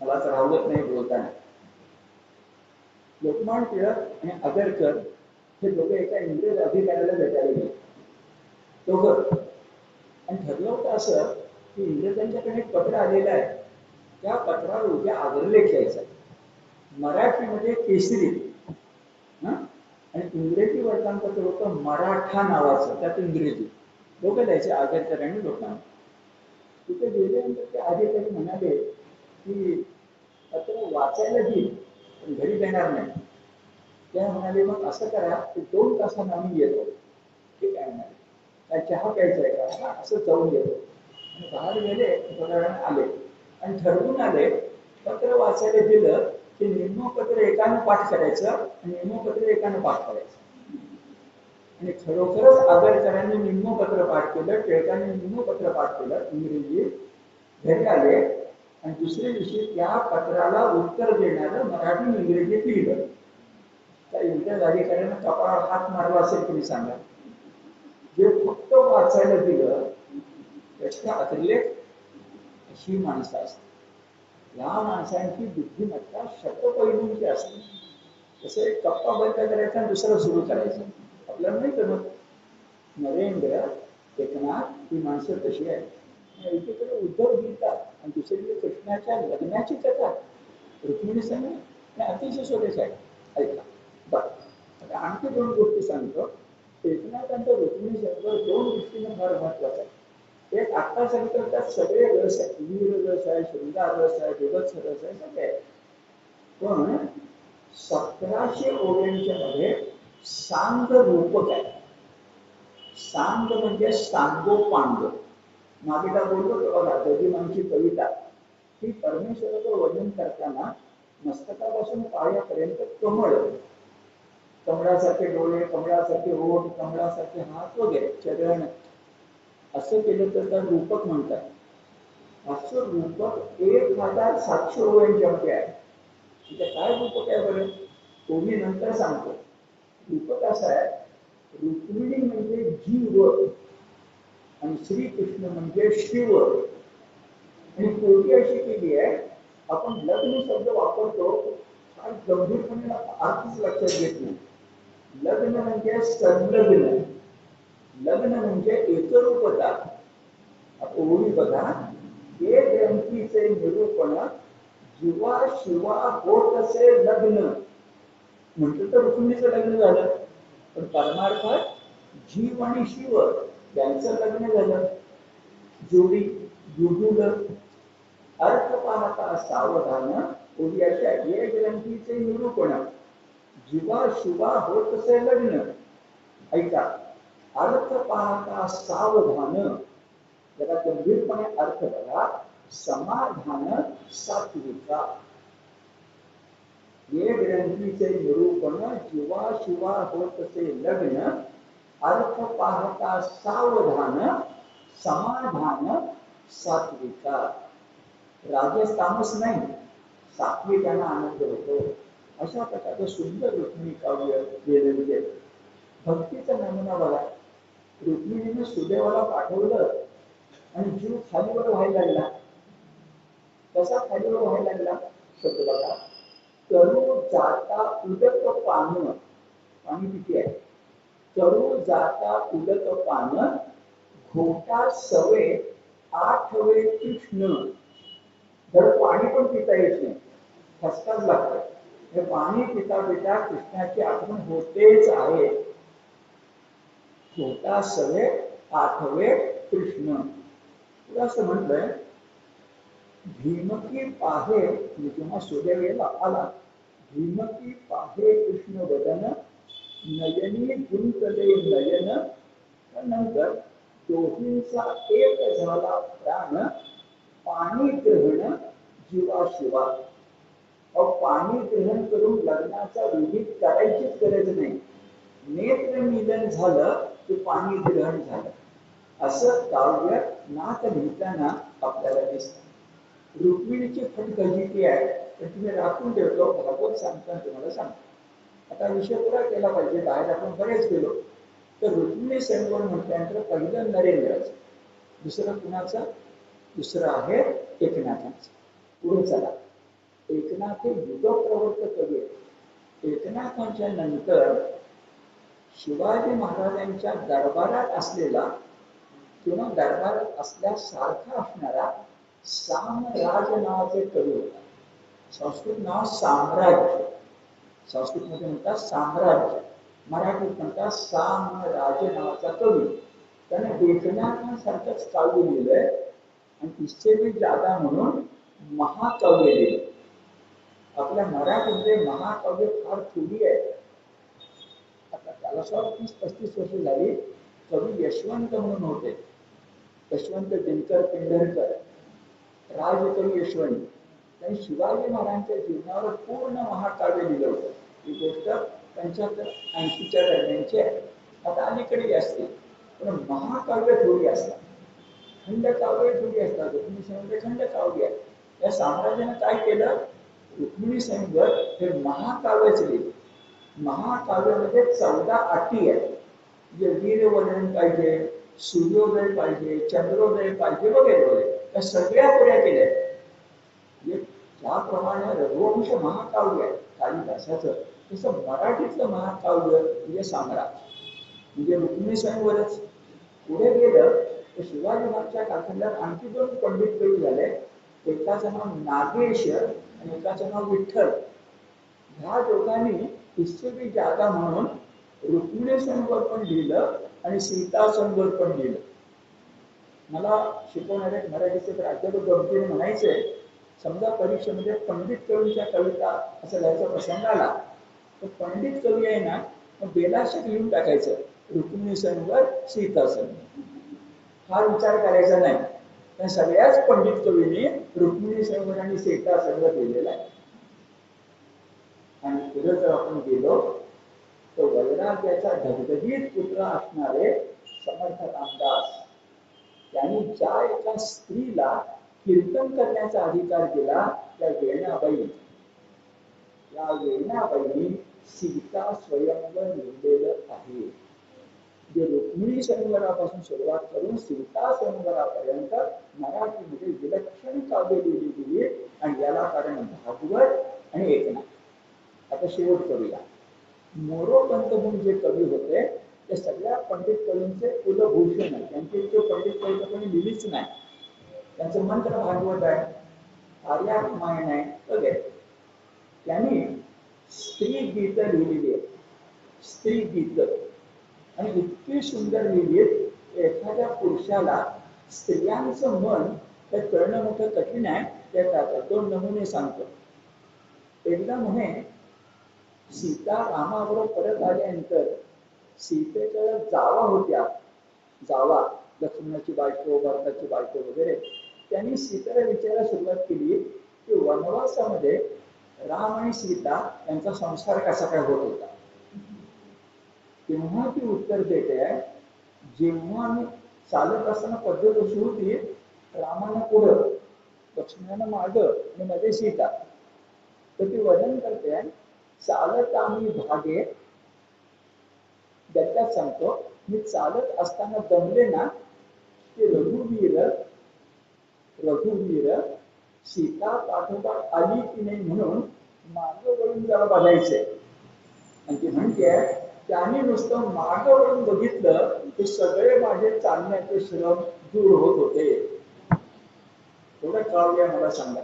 मला तर आवडत नाही बोलताना. लोकमान्य टिळक आणि आगरकर हे दोघे एका इंग्रज अधिकाऱ्याला भेटायला गेले, दोघं. आणि ठरलं होतं असं की इंग्रजांच्याकडे एक पत्र आलेलं आहे, त्या पत्रावर उद्या आदरलेख यायचा, मराठीमध्ये केसरी आणि इंग्रजी वर्तमानपत्र होतं मराठा नावाचं, त्यात इंग्रजी. दोघं द्यायचे, आगरकर आणि लोकमान्य. तिथे गेल्यानंतर ते अधिकारी म्हणाले की पत्र वाचायला देईल पण घरी देणार नाही. त्या म्हणाले मग असं करा की 2 तासांना आम्ही येतो. ठीक आहे म्हणाले, काय चहा प्यायचा आहे का, असं जाऊन येतो. आणि बाहेर गेले, थोड्या वेळाने आले आणि ठरवून आले, पत्र वाचायला दिलं की निम्म पत्र एकानं पाठ करायचं आणि निम्म पत्र एकानं पाठ करायचं. आणि खरोखरच आगरकरांनी निम्म पत्र पाठ केलं, टिळकांनी निम्म पत्र पाठ केलं इंग्रजी. घरी आले आणि दुसऱ्या दिवशी त्या पत्राला उत्तर देणारं मराठी इंग्रजीत लिहिलं. त्या इंग्रज अधिकाऱ्यानं कपाळावर हात मारला असेल तुम्ही सांगा. जे फक्त वाचायला दिलं त्याच्या अतिरेक अशी माणसं असतात. या माणसांची बुद्धिमत्ता शतपैलूंची असते. जसं एक कप्पा बंद करायचा आणि दुसरं सुरू करायचं, आपल्याला नाही जमत. नरेंद्र, एकनाथ ही माणसं तशी आहेत. एकीकडे उद्धव गीता आणि दुसरीकडे कृष्णाच्या लग्नाची कथा, रुक्मिणी संग अतिशय सोयीचं आहे. ऐका बरं, आणखी 2 गोष्टी सांगतो. एकनाथांच्या रुक्मिणी संग 2 दृष्टीने फार महत्वाचा आहे. एक आत्ता सांगतो त्यात सगळे रस आहेत, वीर रस आहे, शृंगार रस आहे, विभत्स रस आहे, सगळे आहे. पण 1700 ओव्यांच्या मध्ये सांग रूपक आहे. सांग म्हणजे सांगोपांग. मागे काय बोलतो बघा, गदिमांची कविता ही परमेश्वराचं वर्णन करताना मस्तकापासून पायापर्यंत कमळ, कमळासारखे डोळे, कमळासारखे ओठ, कमळासारखे हात वगैरे चरण असं केलं तर त्या रूपक म्हणतात. असं रूपक 1700 ओव्यांच्या मध्ये आहे. तिथे काय रूपक आहे बरं, तो मी नंतर सांगतो. रूपक असं आहे, रुक्मिणी म्हणजे जीव आणि श्रीकृष्ण म्हणजे शिव. आणि पोटी अशी केली आहे, आपण लग्न शब्द वापरतो फार गंभीरपणे अर्थच लक्षात घेत नाही. लग्न म्हणजे संलग्न, लग्न म्हणजे एकरूपता. ओळी बघा, हे ग्रंथीचे निरूपण जीवा शिवा होत असे लग्न. म्हटलं तर रुक्मिणीचं लग्न झालं, पण परमार्थात जीव आणि शिव यांचं लग्न झालं. जोडी जुडुलं, अर्थ पाहता सावधान ओळी अशा हे ग्रंथीचे निरूपण जीवा शिवा होत असे लग्न. ऐका, अर्थ पाहता सावधान, जरा गंभीरपणे अर्थ बघा. समाधान सात्विका. ये ग्रंथीचे निरूपण जीवाशिवा होतसे लग्न, अर्थ पाहता सावधान समाधान सात्विका. राजस तामस नाही, सात्विकांना आनंद होतो. अशा प्रकारचं सुंदर रुक्मिणी काव्य लिहिलेले. भक्तीचा नमुना बघा. रुक्मिणीने सुदैवाला पाठवलं आणि जीव खालीवर व्हायला लागला. कसा खालीवर व्हायला लागला शब्द बघा. तरू जाता उदक पान, पाणी किती आहे. तरू जाता उदक पान, घोटा सवे आठवे कृष्ण. तर पाणी पण पिता येत नाही, ठसकाच लागतं. हे पाणी पिता पिता कृष्णाची आठवण होतेच आहे. घोटा सवे आठवे कृष्ण. तुला असं म्हटलंय, भीमकी पाहे, जेव्हा सूर्यवेला आला, भीमकी पाहे कृष्ण वदन, नयनी गुंतले नयन. नंतर दोघींचा एक झाला प्राण, पाणी ग्रहण जीवाशिवा. पाणी ग्रहण करून लग्नाचा विधी करायचीच गरज नाही. नेत्र मिलन झालं की पाणी ग्रहण झालं. असं काव्य नाथ लिहिताना आपल्याला दिसतं. रुक्मिणीची फटगजिती आहे, तर तुम्ही राखून ठेवतो. भागवत सांगताना तुम्हाला सांगतो. आता विषय पुरा केला पाहिजे. बाहेर आपण बरेच गेलो. तर रुक्मिणी स्वयंवर म्हटल्यानंतर पहिलं नरेंद्राचं, दुसरं कुणाचं, दुसरं आहे एकनाथांचं. पुढे चला. एकनाथ हे युगप्रवर्तक कवी आहेत. एकनाथांच्या नंतर शिवाजी महाराजांच्या दरबारात असलेला किंवा दरबारात असल्यासारखा असणारा सामराज नावाचे कवी होता. संस्कृत नाव साम्राज्य, संस्कृतमध्ये म्हणतात साम्राज्य, मराठीत म्हणतात सामराज नावाचा कवी. त्याने एकनाथांसारखंच काव्य लिहिलंय आणि इससे भी जादा म्हणून महाकाव्य लिहिलं. आपल्या मराठीमध्ये महाकाव्य फार थोडी आहे. आता त्याला 30-35 वर्ष झाली. कवी यशवंत म्हणून होते, यशवंत दिनकर पेंढरकर, राजकवी यशवंत. त्यांनी शिवाजी महाराजांच्या जीवनावर पूर्ण महाकाव्य लिहिलं होतं. ही गोष्ट 75-80च्या दरम्यानची आहे. आता अलीकडे असते, पण महाकाव्य थोडी असतात, खंडकाव्य थोडी असतात. रुक्मिणी स्वयंवर खंडकाव्य आहे. या साम्राज्याने काय केलं, रुक्मिणी स्वयंवर हे महाकाव्यच लिहिलं. महाकाव्यामध्ये 14 अटी आहेत. म्हणजे वीरवर्णन पाहिजे, सूर्योदय पाहिजे, चंद्रोदय पाहिजे, वगैरे वगैरे. त्या सगळ्या पुऱ्या केल्या. ज्याप्रमाणे रघुवंश महाकाव्य आहे कालिदासाचं, तसं मराठीतलं महाकाव्य म्हणजे साम्राज्य, म्हणजे रुक्मिणी स्वयंवरच. पुढे गेलं तर शिवाजी महाराजांच्या कालखंडात आणखी 2 पंडित कवी झाले. एकाचं नाव नागेश आणि एकाचं नाव विठ्ठल. ह्या दोघांनी इससे भी जादा म्हणून रुक्मिणी स्वयंवर पण लिहिलं आणि सीता स्वयंवर पण लिहिलं. मला शिकवणारे मराठीचे तर अद्याप गमतीने म्हणायचे, समजा परीक्षेमध्ये पंडित कवींच्या कविता असं लिहायचा प्रसंग आला, तर पंडित कवी आहे ना, मग बेलाशक लिहून टाकायचं रुक्मिणी स्वयंवर सीता स्वयंवर. हा विचार करायचा नाही, पण सगळ्याच पंडित कवींनी रुक्मिणी स्वयंवर आणि सीता स्वयंवर लिहिलेला आहे. आणि पुढे जर आपण गेलो तर वैराग्याचा धगधगीत पुत्र असणारे समर्थ रामदास यांनी ज्या एका स्त्रीला कीर्तन करण्याचा अधिकार दिला, त्या वेणाबाई, या वेणाबाईंनी सीता स्वयंवर लिहिलेलं आहे. जे रुक्मिणी स्वयंवरापासून सुरुवात करून सीता स्वयंवरापर्यंत मराठीमध्ये विलक्षण काव्य लिहिली गेली. आणि याला कारण भागवत आणि एकनाथ. आता शेवट करूया. मोरोपंत म्हणून जे कवी होते ते सगळ्या पंडित कवींचे कुलभूषण आहे. त्यांचे इतके पंडित कवी कोणी लिहिलीच नाही. त्यांचं मंत्र भागवत आहे, आर्या रामायण आहे वगैरे. त्यांनी स्त्री गीत लिहिलेली आहेत, स्त्री गीत, आणि इतकी सुंदर लिहिली आहेत. एखाद्या पुरुषाला स्त्रियांचं मन हे कळणं मोठं कठीण आहे. त्यात 2 नमुने सांगतो. एकदा म्हणे, सीता रामाबरोबर परत आल्यानंतर सीतेच्या जावा होत्या, जावा, लक्ष्मणाची बायको, भरताची बायको वगैरे, त्यांनी सीतेला विचारायला सुरुवात केली की वनवासामध्ये राम आणि सीता यांचा संसार कसा काय होत होता. तेव्हा ती उत्तर देते आहे, जेव्हा मी चालत असताना पद्धत अशी होती, रामानं पुढं, लक्ष्मणानं मागं आणि मध्ये सीता. तर ती वर्णन करते, चालत आम्ही भागे, त्याच्यात सांगतो, मी चालत असताना दमले ना, की रघुवीर सीता पाठोपाठ आली की नाही म्हणून मागं वळून त्याला बघायचंय. आणि ती म्हणते, त्याने नुसतं मागं वळून बघितलं की सगळे माझे चालण्याचे श्रम दूर होत होते. एवढं कळलंय मला सांगा.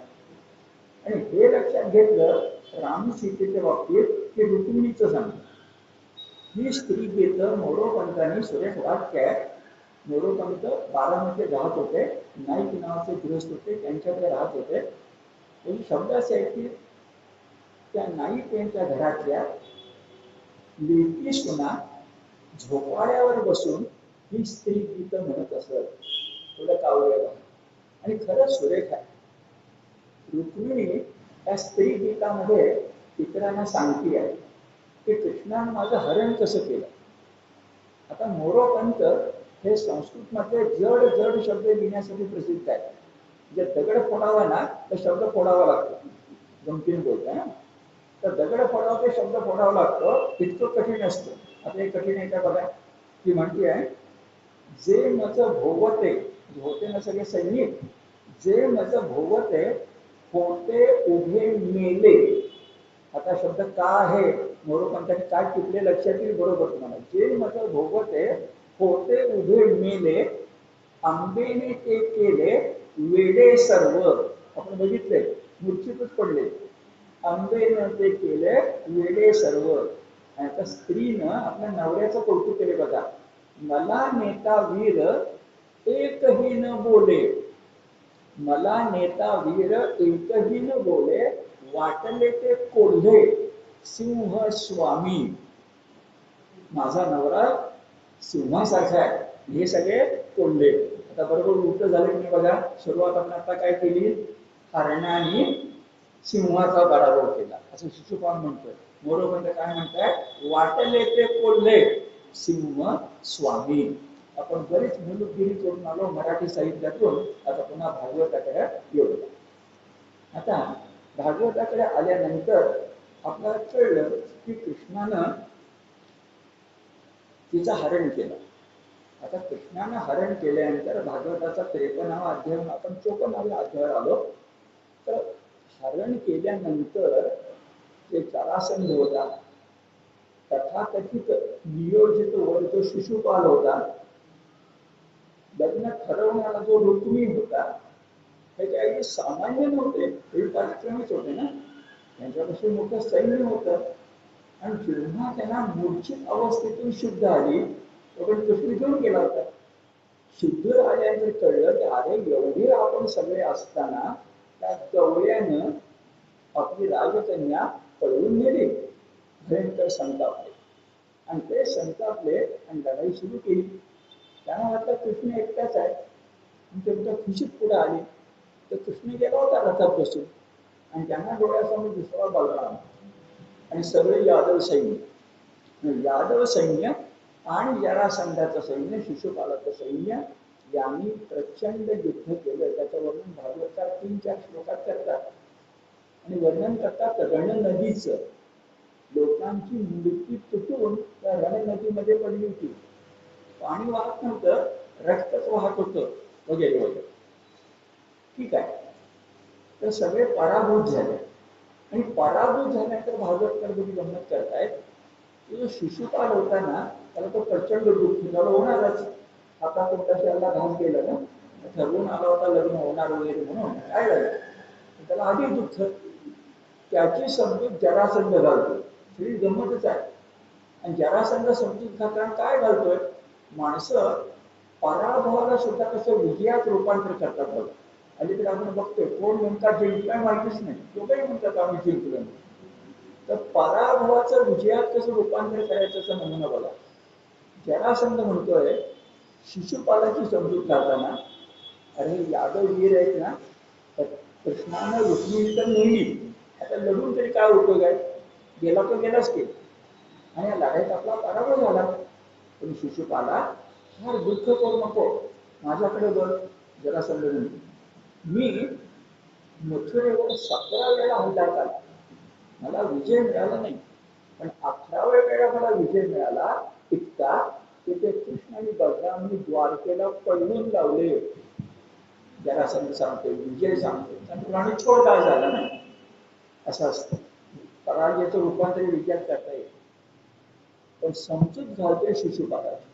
आणि हे लक्षात घेतलं राम सीतेच्या बाबतीत की रुक्मिणीचं सांगतो. ही स्त्री गीत मोरोपंतांनी सुरेख वाक्य आहे. मोरोपंत बारामध्ये राहत होते, नाईक नावाचे गृहस्थ होते, त्यांच्याकडे राहत होते. म्हणजे शब्द असे आहे की त्या नाईक यांच्या घरातल्या लेकी सुना झोपाळ्यावर बसून ही स्त्री गीत म्हणत असत. थोडं कावळं आणि खरंच सुरेख आहे. रुक्मिणी त्या स्त्री गीतामध्ये इतरांना सांगती आहे की कृष्णाने माझं हरण कसं केलं. आता मोरोपंत हे संस्कृत मध्ये जड जड शब्द लिहिण्यासाठी प्रसिद्ध आहे. जे दगड फोडावा ना तर शब्द फोडावा लागतो. गमतीने बोलतोय ना, तर दगड फोडावा ते शब्द फोडावा लागतो. इतकं कठीण असतं. आता एक कठीण आहे का बघा. ती म्हणते आहे, जे मज भोवते, होते ना सगळे सैनिक, जे मज भोवते होते उभे मेले. आता शब्द का आहे, मोरोपंतांनी काय टिपले लक्षात येईल बरोबर तुम्हाला. जे मज भोवते होते उभे मेले, आंबेने ते केले वेडे सर्व. आपण बघितले मूर्छितच पडले. आंबेनं ते केले वेडे सर्व. आता स्त्रीनं आपल्या नवऱ्याचं कौतुक केले बघा. मला नेता वीर एकही न बोले, मला नेता वीर एकही न बोले, वाटले ते कोल्हे सिंह स्वामी. माझा नवरा सिंहासारखा आहे, हे सगळे कोल्हे. आता बरोबर उलट झालं की नाही बघा. सुरुवात आपण आता काय केली, हरणाने सिंहाचा पराभव केला असं शिशुपाल म्हणतोय. मोरोपंत काय म्हणताय, वाटले ते कोल्हे सिंह स्वामी. आपण बरीच मुलुकगिरी करून आलो मराठी साहित्यातून. आता पुन्हा भागवताकडे येऊ. आता भागवताकडे आल्यानंतर आपल्याला कळलं की कृष्णानं तिचं हरण केलं. आता कृष्णानं हरण केल्यानंतर भागवताचा 53वा अध्याय आपण 54व्या अध्यायावर आलो. तर हरण केल्यानंतर जे जरासंध होता, तथाकथित नियोजित वर्ग शिशुपाल होता, लग्न ठरवणारा जो रुक्मी होता, हे काही सामान्य नव्हते, हे पराक्रमीच होते ना. त्यांच्यापासून मोठं सैन्य होतं. आणि जेव्हा त्यांना मूर्छित अवस्थेतून शुद्ध आली, तोपर्यंत कृष्ण घेऊन गेला होता. शुद्ध आल्यानंतर कळलं की अरे एवढे आपण सगळे असताना त्या गवळ्यानं आपली राजकन्या पळवून नेली. भयंकर संतापले आणि ते संतापले आणि लढाई सुरू केली. त्यांना वाटलं कृष्ण एकटाच आहे. आणि ते खुशीत पुढे आली तर कृष्ण गेला होता रथात बसून आणि त्यांना डोळ्यासमोर दुसरा बलराम आणि सगळे यादव सैन्य. यादव सैन्य आणि जरासंधाचं सैन्य, शिशुपालाचं सैन्य यांनी प्रचंड युद्ध केलं. त्याचं वर्णन भागवतात 3-4 श्लोकात करतात. आणि वर्णन करतात रण नदीचं. लोकांची मृत्यू तुटून त्या रण नदीमध्ये पडली होती. पाणी वाहत नव्हतं, रक्तच वाहत होतं वगैरे वगैरे. ठीक आहे. तर सगळे पराभूत झाले. आणि पराभूत झाल्यानंतर भागवतकर बघी गंमत करतायत की जो शिशुपाल होता ना, त्याला तो प्रचंड दुःख झालं होणारच. आता तोंडाला घास गेला ना, ठरवून आला होता लग्न होणार वगैरे म्हणून. काय झालं त्याला अधिक दुःख. त्याची समजूत जरासंध घालतो. ही गंमतच आहे. आणि जरासंध समजूत घालताना काय घालतोय, माणसं पराभवाला सुद्धा कसं विजयात रूपांतर करतात बघा. अलीकडे आपण बघतोय कोण नेमका जिंकलाय माहितीच नाही, दोघंही म्हणतात आम्ही जिंकलो. तर पराभवाचं विजयात कसं रूपांतर करायचं असं नमुना बघा. जरासंध म्हणतोय शिशुपालाची समजूत घालताना, अरे यादव वीर आहेत ना, तर कृष्णानं रुक्मिणी तर नेली, आता लढून तरी काय उपयोग आहे, गेला तो गेलाच की. आणि या लढाईत आपला पराभव झाला. पण शिशुपाला फार दुःख करू नको, माझ्याकडे बघ जरा समजून, मी मथुरेवर 17 वेळा हल्ला केला, मला विजय मिळाला नाही, पण 18व्या वेळा मला विजय मिळाला. इतका की ते कृष्ण आणि बलरामांनी द्वारकेला पळवून लावले. जरासंध सांगते, विजय सांगते, आणि रणछोड काय झाला ना, असं असतं. पराजयाचं रूपांतर विजयात करता येईल. पण समजूत घालते शिशुपालाची,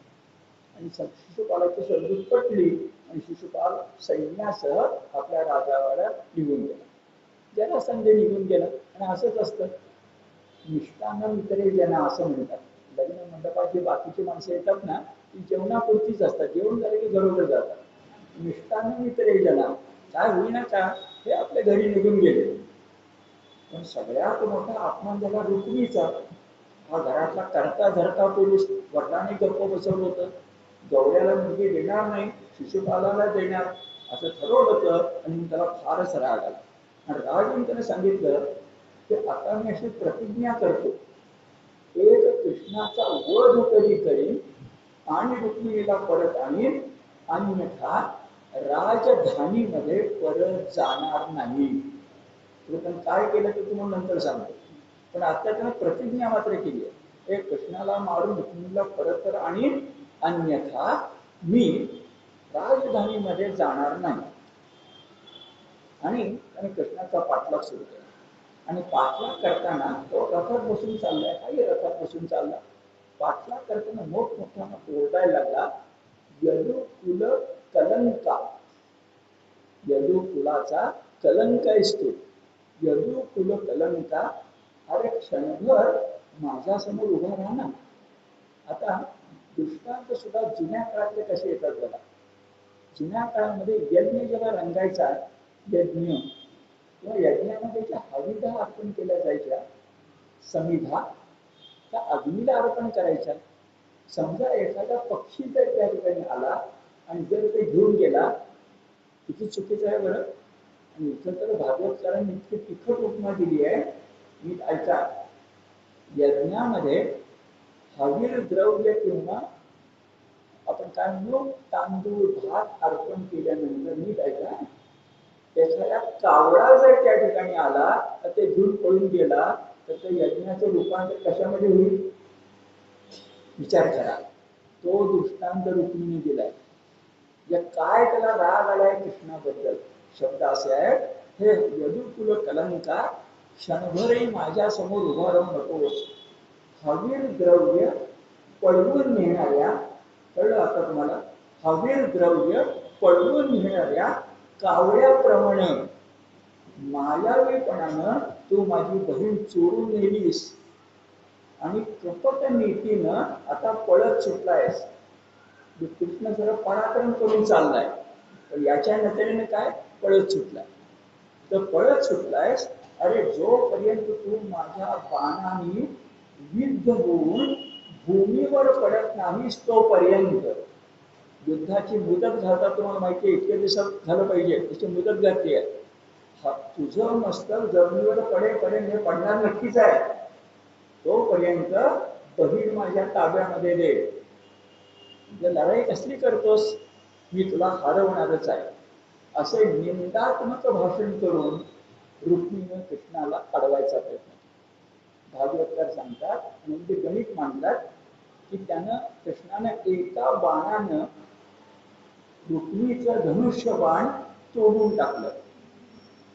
आणि शिशुपालाची समजूत पटली, आणि शिशुपाल सैन्यासह आपल्या राजावर निघून गेला. जरासंध निघून गेला. आणि असंच असतं, निष्ठानं मित्रे जना असं म्हणतात. लग्न मंडपाची बाकीची माणसं येतात ना, ती जेवणापुरतीच असतात, जेवण झाले की घरोघर जातात. निष्ठानं मित्रे जना, काय होईना का हे आपल्या घरी निघून गेले. पण सगळ्यात मोठा अपमान झाला रुक्मीचा. हा घरातला करता धरता पुरुष वडिलांनी गप्प बसवलं होतं, गौऱ्याला मुलगी देणार नाही, शिशुपालाला देणार असं ठरवलं होतं. आणि त्याला फारच राग आला, आणि राग येऊन त्याने सांगितलं की आता मी अशी प्रतिज्ञा करतो, एक कृष्णाचा वध कधी करीन आणि रुक्मिणीला परत आणीन, अन्यथा राजधानीमध्ये परत जाणार नाही. पण काय केलं ते तुम्हाला नंतर सांगतो. पण आता त्यानं प्रतिज्ञा मात्र केली आहे, एक कृष्णाला मारून रुक्मिणीला परत तर आणीन, अन्यथा मी राजधानीमध्ये जाणार नाही. आणि त्याने कृष्णाचा पाठलाग सुरू केला. आणि पाठलाग करताना तो रथात बसून चाललाय, काही रथात बसून चालला. पाठलाग करताना मोठमोठ्यानं ओरडायला लागला, यदुकुल कलंका, यदुकुलाचा कलंक आहेस तू, यदुकुल कलंका, अरे क्षणभर माझ्यासमोर उभा राहा ना. आता दृष्टांत सुद्धा जुन्या काळातले कसे येतात बघा. जुन्या काळामध्ये यज्ञ जेव्हा रंगायचा, यज्ञ किंवा यज्ञामध्ये ज्या हविधा अर्पण केल्या जायच्या, समिधा, त्या अग्नीला अर्पण करायच्या. समजा एखादा पक्षी जर त्या ठिकाणी आला आणि जर ते घेऊन गेला, किती चुकीचं आहे बरं. आणि इथं तर भागवतकारांनी इतकी तिखट उपमा दिली आहे, नीट ऐका. यज्ञामध्ये हवीर द्रव्य किंवा आपण काय म्हणू, तांदूळ भात अर्पण केल्यानंतर, नीट ऐका, एखाद्या कावळा जर त्या ठिकाणी आला तर ते घेऊन पळून गेला, तर ते यज्ञाचं रूपांतर कशामध्ये होईल, विचार करा. तो दृष्टांत रुक्मिणी दिलाय. काय त्याला राग आलाय कृष्णाबद्दल, शब्द असे आहेत, हे यदुकुल कलंका, क्षणभरही माझ्या समोर उभा राहू नकोस. हवीर द्रव्य पळवून नेणाऱ्या, कळलं आता तुम्हाला, हवीर द्रव्य पळवून नेणाऱ्या कावळ्याप्रमाणे मायावीपणानं तू माझी बहीण चोरून नेलीस, आणि कपट नीतीनं आता पळत सुटलायस. कृष्ण जरा पराक्रम करून चाललाय, पण याच्या नजरेने काय, पळत सुटलाय. तर पळत सुटलायस, अरे जोपर्यंत तू माझ्या बाणाने विद्ध होऊन भूमीवर पडत नाहीस तोपर्यंत, युद्धाची मुदत घालता तुम्हाला माहिती आहे, इतक्या दिवसात झालं पाहिजे, त्याची मुदत घातली आहे. तुझं मस्तक जमिनीवर पडेपर्यंत हे पडणार नक्कीच आहे, तोपर्यंत बहीण माझ्या ताब्यामध्ये दे. जर लढाई कसली करतोस, मी तुला हरवणारच आहे, असे निंदात्मक भाषण करून रुक्मिणीने कृष्णाला अडवायचा प्रयत्न केला. भागवतकार सांगतात, म्हणजे गणित मांडतात की त्यानं, कृष्णानं एका बाणानं रुक्मिणीचं धनुष्य बाण तोडून टाकलं.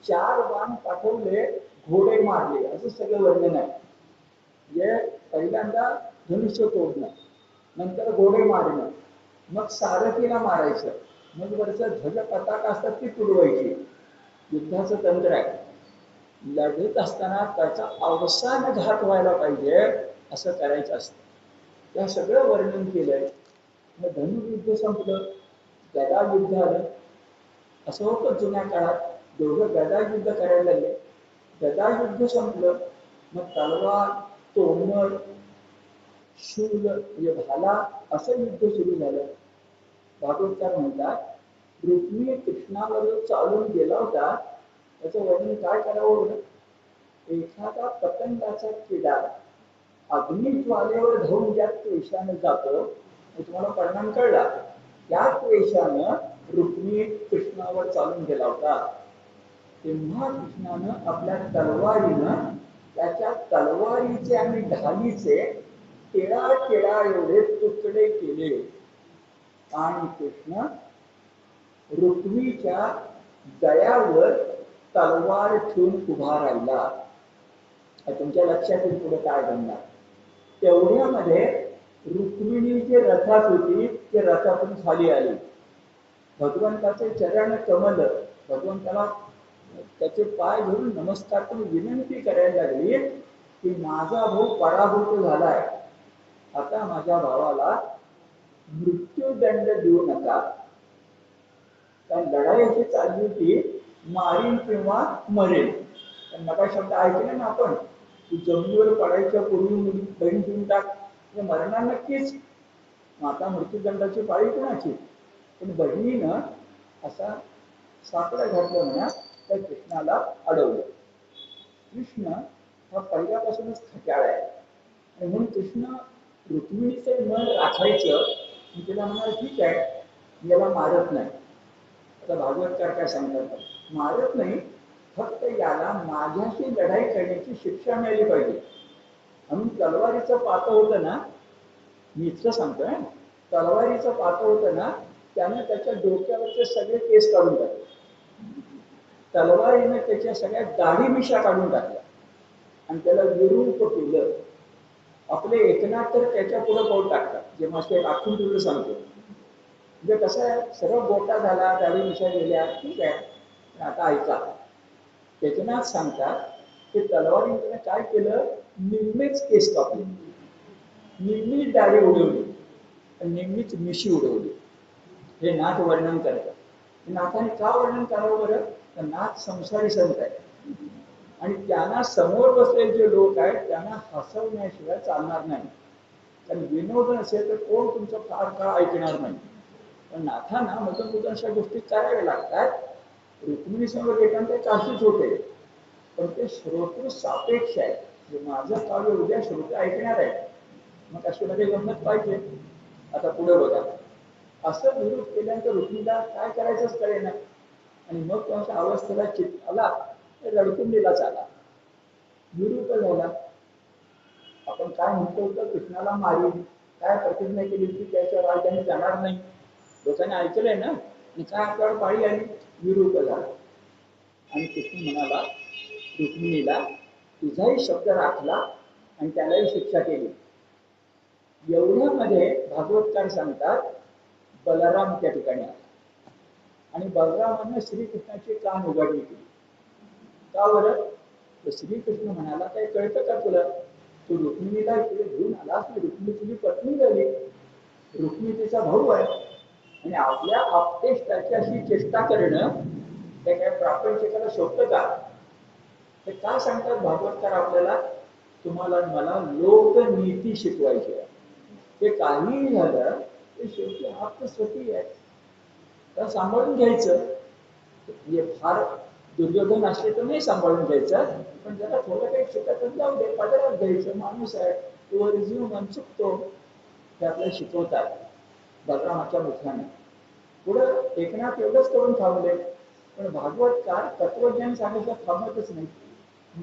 4 बाण पाठवले, घोडे मारले, असं सगळं वर्णन आहे. म्हणजे पहिल्यांदा धनुष्य तोडणं, नंतर घोडे मारणं, मग सारथीला मारायचं, मग वरचं ध्वज पताका असतात ती तुडवायची. युद्धाचं तंत्र आहे. लढत असताना त्याचा अवसान घात व्हायला पाहिजे असं करायचं असतं. त्या सगळं वर्णन केलंय. मग धनुर्युद्ध संपलं, गदा युद्ध आलं. असं होतं जुन्या काळात, दोघं गदा युद्ध करायला लागले. गदा युद्ध संपलं, मग तलवार, तोमर, शूल म्हणजे भाला असं युद्ध सुरू झालं. भागवतकार म्हणतात रुक्मिणी कृष्णावर जो चालून गेला होता त्याचं वर्णन काय करावं बरं? एखादा पतंगाचा किडा अग्निज्वालेवर धावून ज्या त्वेषाने जातो, तुम्हाला परिणाम कळला, त्या त्वेषानं रुक्मिणी कृष्णावर चालून गेला होता. तेव्हा कृष्णानं आपल्या तलवारीनं त्याच्या तलवारीचे आणि ढालीचे टेळा एवढे तुकडे केले आणि कृष्ण रुक्मीच्या गळ्यावर तलवार ठेवून उभा राहिला. तुमच्या लक्षात येईल पुढे काय घडणार. तेवढ्यामध्ये रुक्मिणी जे रथात होती ते रथातून खाली आली. भगवंताचे चरण कमल, भगवंताला त्याचे पाय धरून नमस्कार करून विनंती करायला लागली की माझा भाऊ पराभूत झालाय, आता माझ्या भावाला मृत्यूदंड देऊ नका. कारण लढाई अशी चालली होती, मारीन किंवा मरेल. पण नका शब्द ऐकले ना आपण, तू जमिनीवर पडायच्या पूर्वी बहीण देऊन टाक, मरणार नक्कीच. आता मृत्यूदंडाची पाळी कोणाची? पण बहिणीनं असा सापडा घातलं म्हणा तर कृष्णाला अडवलं. कृष्ण हा पहिल्यापासूनच खट्याळ आहे आणि म्हणून कृष्ण रुक्मिणीचं मन राखायचं, तिला म्हणाल ठीक आहे मी याला मारत नाही. आता भागवतकार काय सांगतात, मारत नाही, फक्त याला माझ्याशी लढाई करण्याची शिक्षा मिळाली पाहिजे. म्हणून तलवारीचं पातं होतं ना, मी इतकं सांगतोय, तलवारीचं पातं होतं ना, त्यानं त्याच्या डोक्यावरचे सगळे केस काढून टाकले. तलवारीने त्याच्या सगळ्या दाढी मिशा काढून टाकल्या आणि त्याला विरूप केलं. आपले एकनाथ तर त्याच्या पुढे पाऊल टाकतात, जेव्हा ते राखून तुला सांगतो. म्हणजे कसं आहे, सर्व गोटा झाला, दाढी मिशा गेल्या, ठीक आहे. पण आता ऐका, एकनाथ सांगतात की तलवारीने काय केलं, निम्मेच केस कापले, निम्मी दाढी उडवली आणि निम्मीच मिशी उडवली. हे नाथ वर्णन करतात. नाथाने का वर्णन करावं बरं? तर नाथ संसारी संत आहे आणि त्यांना समोर बसलेले जे लोक आहेत त्यांना हसवण्याशिवाय चालणार नाही. कारण विनोद नसेल तर कोण तुमचं फार काळ ऐकणार नाही. पण नाथांना मधून अशा गोष्टी कराव्या लागतात. रुक्मिणी समोर एखादे काशीच होते, पण ते श्रोतृ सापेक्ष आहे. माझं काव्य उद्या श्रोते ऐकणार आहे, मग अशामध्ये गंमत पाहिजे. आता पुढे बघा, असं विरोध केल्यानंतर रुक्मिणीला काय करायचंच कळेना आणि मग त्यांच्या अवस्थेला चित्त आला, रडकुंडीलाच आला, विरूप झाला. आपण काय म्हणतो होतं, कृष्णाला मारीन, काय प्रतिज्ञा केली होती, त्याच्या राज्याने जाणार नाही. लोकांनी ऐकलंय ना, आणि काय आपल्यावर पाळी आली, विरूप झाला. आणि कृष्ण म्हणाला रुक्मिणीला, तुझाही शब्द राखला आणि त्यालाही शिक्षा केली. एवढ्यामध्ये भागवतकार सांगतात बलराम त्या ठिकाणी आला आणि बलरामानं श्रीकृष्णाची कान उघडली केली. का बरं? तर श्रीकृष्ण म्हणाला, काय कळतं का तुला, तू रुक्मिणीला तुला घेऊन आलास, रुक्मिणी तुझी पत्नी झाली, रुक्मिणी तिचा भाऊ आहे आणि आपल्या आपतेश त्याच्याशी चेष्टा करणं ते काय प्रापंचिकाला शोभतं का? ते काय सांगतात भागवतकार आपल्याला, तुम्हाला मला लोकनीती शिकवायची आहे. ते काहीही झालं ते शेवटी आत्मस्वती आहे, तर सांभाळून घ्यायचं. फार दुर्योधन असले तर नाही सांभाळून घ्यायचं, पण जरा थोडं काही शिकत जाऊ दे, पदरात घ्यायचं. माणूस आहे, तो जीव मन चुकतो, ते आपल्याला शिकवतात बलरामाच्या मुखाने. पुढं एकनाथ एवढंच करून थांबले, पण भागवतकार तत्वज्ञान सांगायचं थांबतच नाही.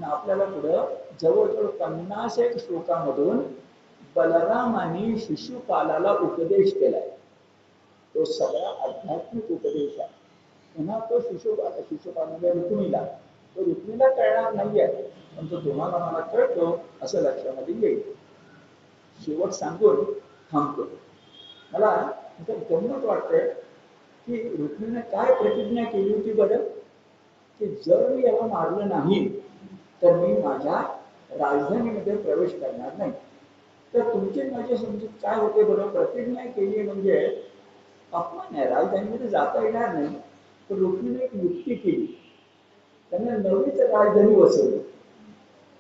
आपल्याला पुढं जवळजवळ 51 श्लोकामधून बलरामाने शिशुपालाला उपदेश केलाय. तो सगळा आध्यात्मिक उपदेश आहे. पुन्हा तो शिशुपाल म्हणजे रुक्मिणीला, तो रुक्मिणीला कळणार नाहीये, पण तो तुम्हाला मला कळतो असं लक्षामध्ये येईल. शेवट सांगून थांबतो. मला गंमत वाटते की रुक्मिणीने काय प्रतिज्ञा केली होती बरं, की जर मी याला मारलं नाही तर मी माझ्या राजधानीमध्ये प्रवेश करणार नाही. तर तुमची माझी समजूत काय होते बरं, प्रतिज्ञा केली म्हणजे अपमान आहे, राजधानीमध्ये जाता येणार नाही. तर रुक्मिणीने एक युक्ती केली, त्यांना नवीच राजधानी बसवली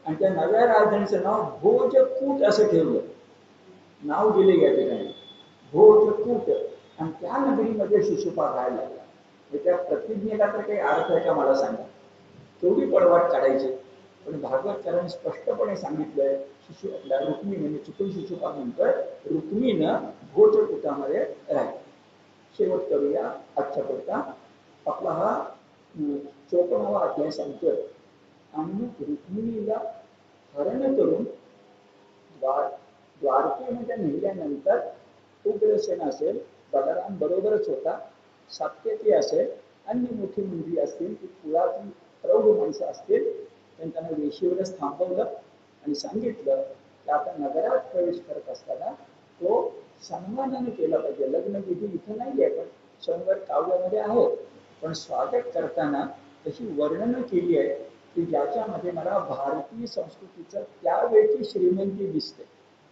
आणि त्या नव्या राजधानीचं नाव भोजकूट असं ठेवलं. नाव दिले या ठिकाणी भोजकूट. आणि त्या नगरीमध्ये शिशुपाल राहायला लागला. त्या प्रतिज्ञेला तर काही अर्थ आहे का मला सांगा. तेवढी पळवाट काढायची. पण भागवतकारांनी स्पष्टपणे सांगितलंय, शिशु आपल्या रुक्मिणीने, चुकून शिशुपाल म्हणतोय, रुक्मीनं भोजकुटामध्ये राहील. शेवट करूया आजच्या पुरता. आपला हा 54वा अध्याय सांगतोय. आणि मग रुक्मिणीला हरण करून द्वारकेमध्ये नेल्यानंतर उग्रसेन असेल, बलराम बरोबरच होता, सात्यकी असेल, अन्य मोठी मुलगी असतील, ती कुळातील प्रौढ माणसं असतील, त्यांना वेशीवरच थांबवलं आणि सांगितलं की आता नगरात प्रवेश करत असताना तो सन्मानाने केला पाहिजे. लग्नविधी इथं नाही आहे, पण शनिवार काव्यामध्ये आहे. पण स्वागत करताना तशी वर्णनं केली आहे की ज्याच्यामध्ये मला भारतीय संस्कृतीचं त्यावेळची श्रीमंती दिसते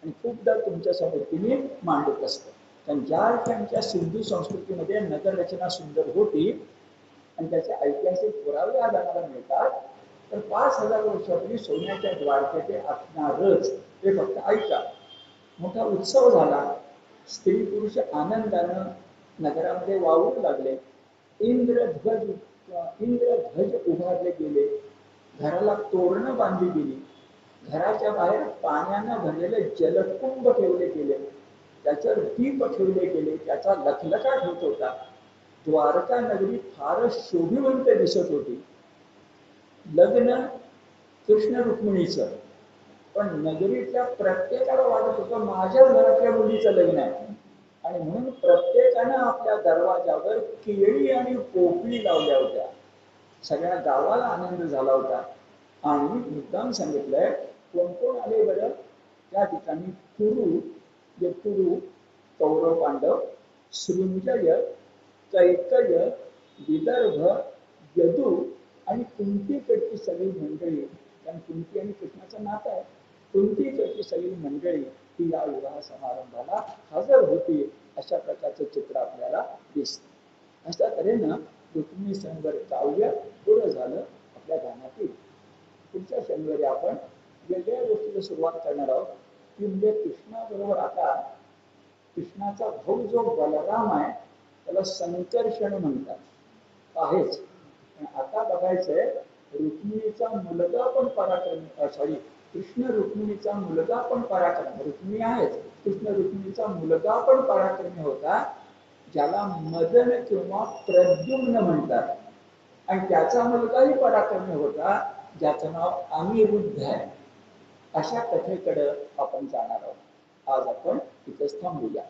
आणि खूपदा तुमच्या समोर मी मांडत असतो. कारण ज्या त्यांच्या सिंधू संस्कृतीमध्ये नगररचना सुंदर होती आणि त्याचे ऐतिहासिक पुरावे आज आम्हाला मिळतात. तर 5000 वर्षापूर्वी सोन्याच्या द्वारकेचे असणारच ते फक्त ऐका. मोठा उत्सव झाला, स्त्री पुरुष आनंदानं नगरामध्ये वावरू लागले. इंद्रध्वज उभारले गेले, घराला तोरणं बांधली गेली, घराच्या बाहेर पाण्यानं भरलेले जलकुंभ ठेवले गेले, त्याच्यावर दीप ठेवले गेले, त्याचा लखलखाट होत होता. द्वारका नगरी फारच शोभिवंत दिसत होती. लग्न कृष्ण रुक्मिणीचं, पण नगरीतल्या प्रत्येकाला वाटत होतं माझ्याच घरातल्या मुलीचं लग्न आहे. आणि म्हणून प्रत्येकानं आपल्या दरवाजावर केळी आणि पोपळी लावल्या होत्या. सगळ्या गावाला आनंद झाला होता. आणि मुद्दाम सांगितलंय, कोण कोण आले बरं त्या ठिकाणी? कुरु, कौरव पांडव, सृंजय, कैकय, विदर्भ, यदू आणि कुंतीकडची सगळी मंडळी. कारण कुंती आणि कृष्णाचं नातं आहे. कुंतीकडची सगळी मंडळी ही या विवाह समारंभाला हजर होती. अशा प्रकारचं चित्र आपल्याला दिसतं. अशा तऱ्हेनं रुक्मिणी संवर काव्य पूर्ण झालं आपल्या ध्यानात येईल. पुढच्या शनिवारी आपण वेगळ्या गोष्टीला सुरुवात करणार आहोत. की म्हणजे कृष्णाबरोबर आता कृष्णाचा भाऊ जो बलराम आहे त्याला संकर्षण म्हणतात आहेच. पण आता बघायचंय रुक्मिणीचा मुलगा पण पराक्रमी, कृष्ण रुक्मिणीचा मुलगा पण पराक्रमी, रुक्मिणी आहेच, कृष्ण रुक्मिणीचा मुलगा पण पराक्रमी होता, ज्याला मदन किंवा प्रद्युम्न म्हणतात. आणि त्याचा मुलगाही पराक्रमी होता, ज्याचं नाव अनिरुद्ध आहे. अशा कथेकडे आपण जाणार आहोत. आज आपण इथंच थांबूया.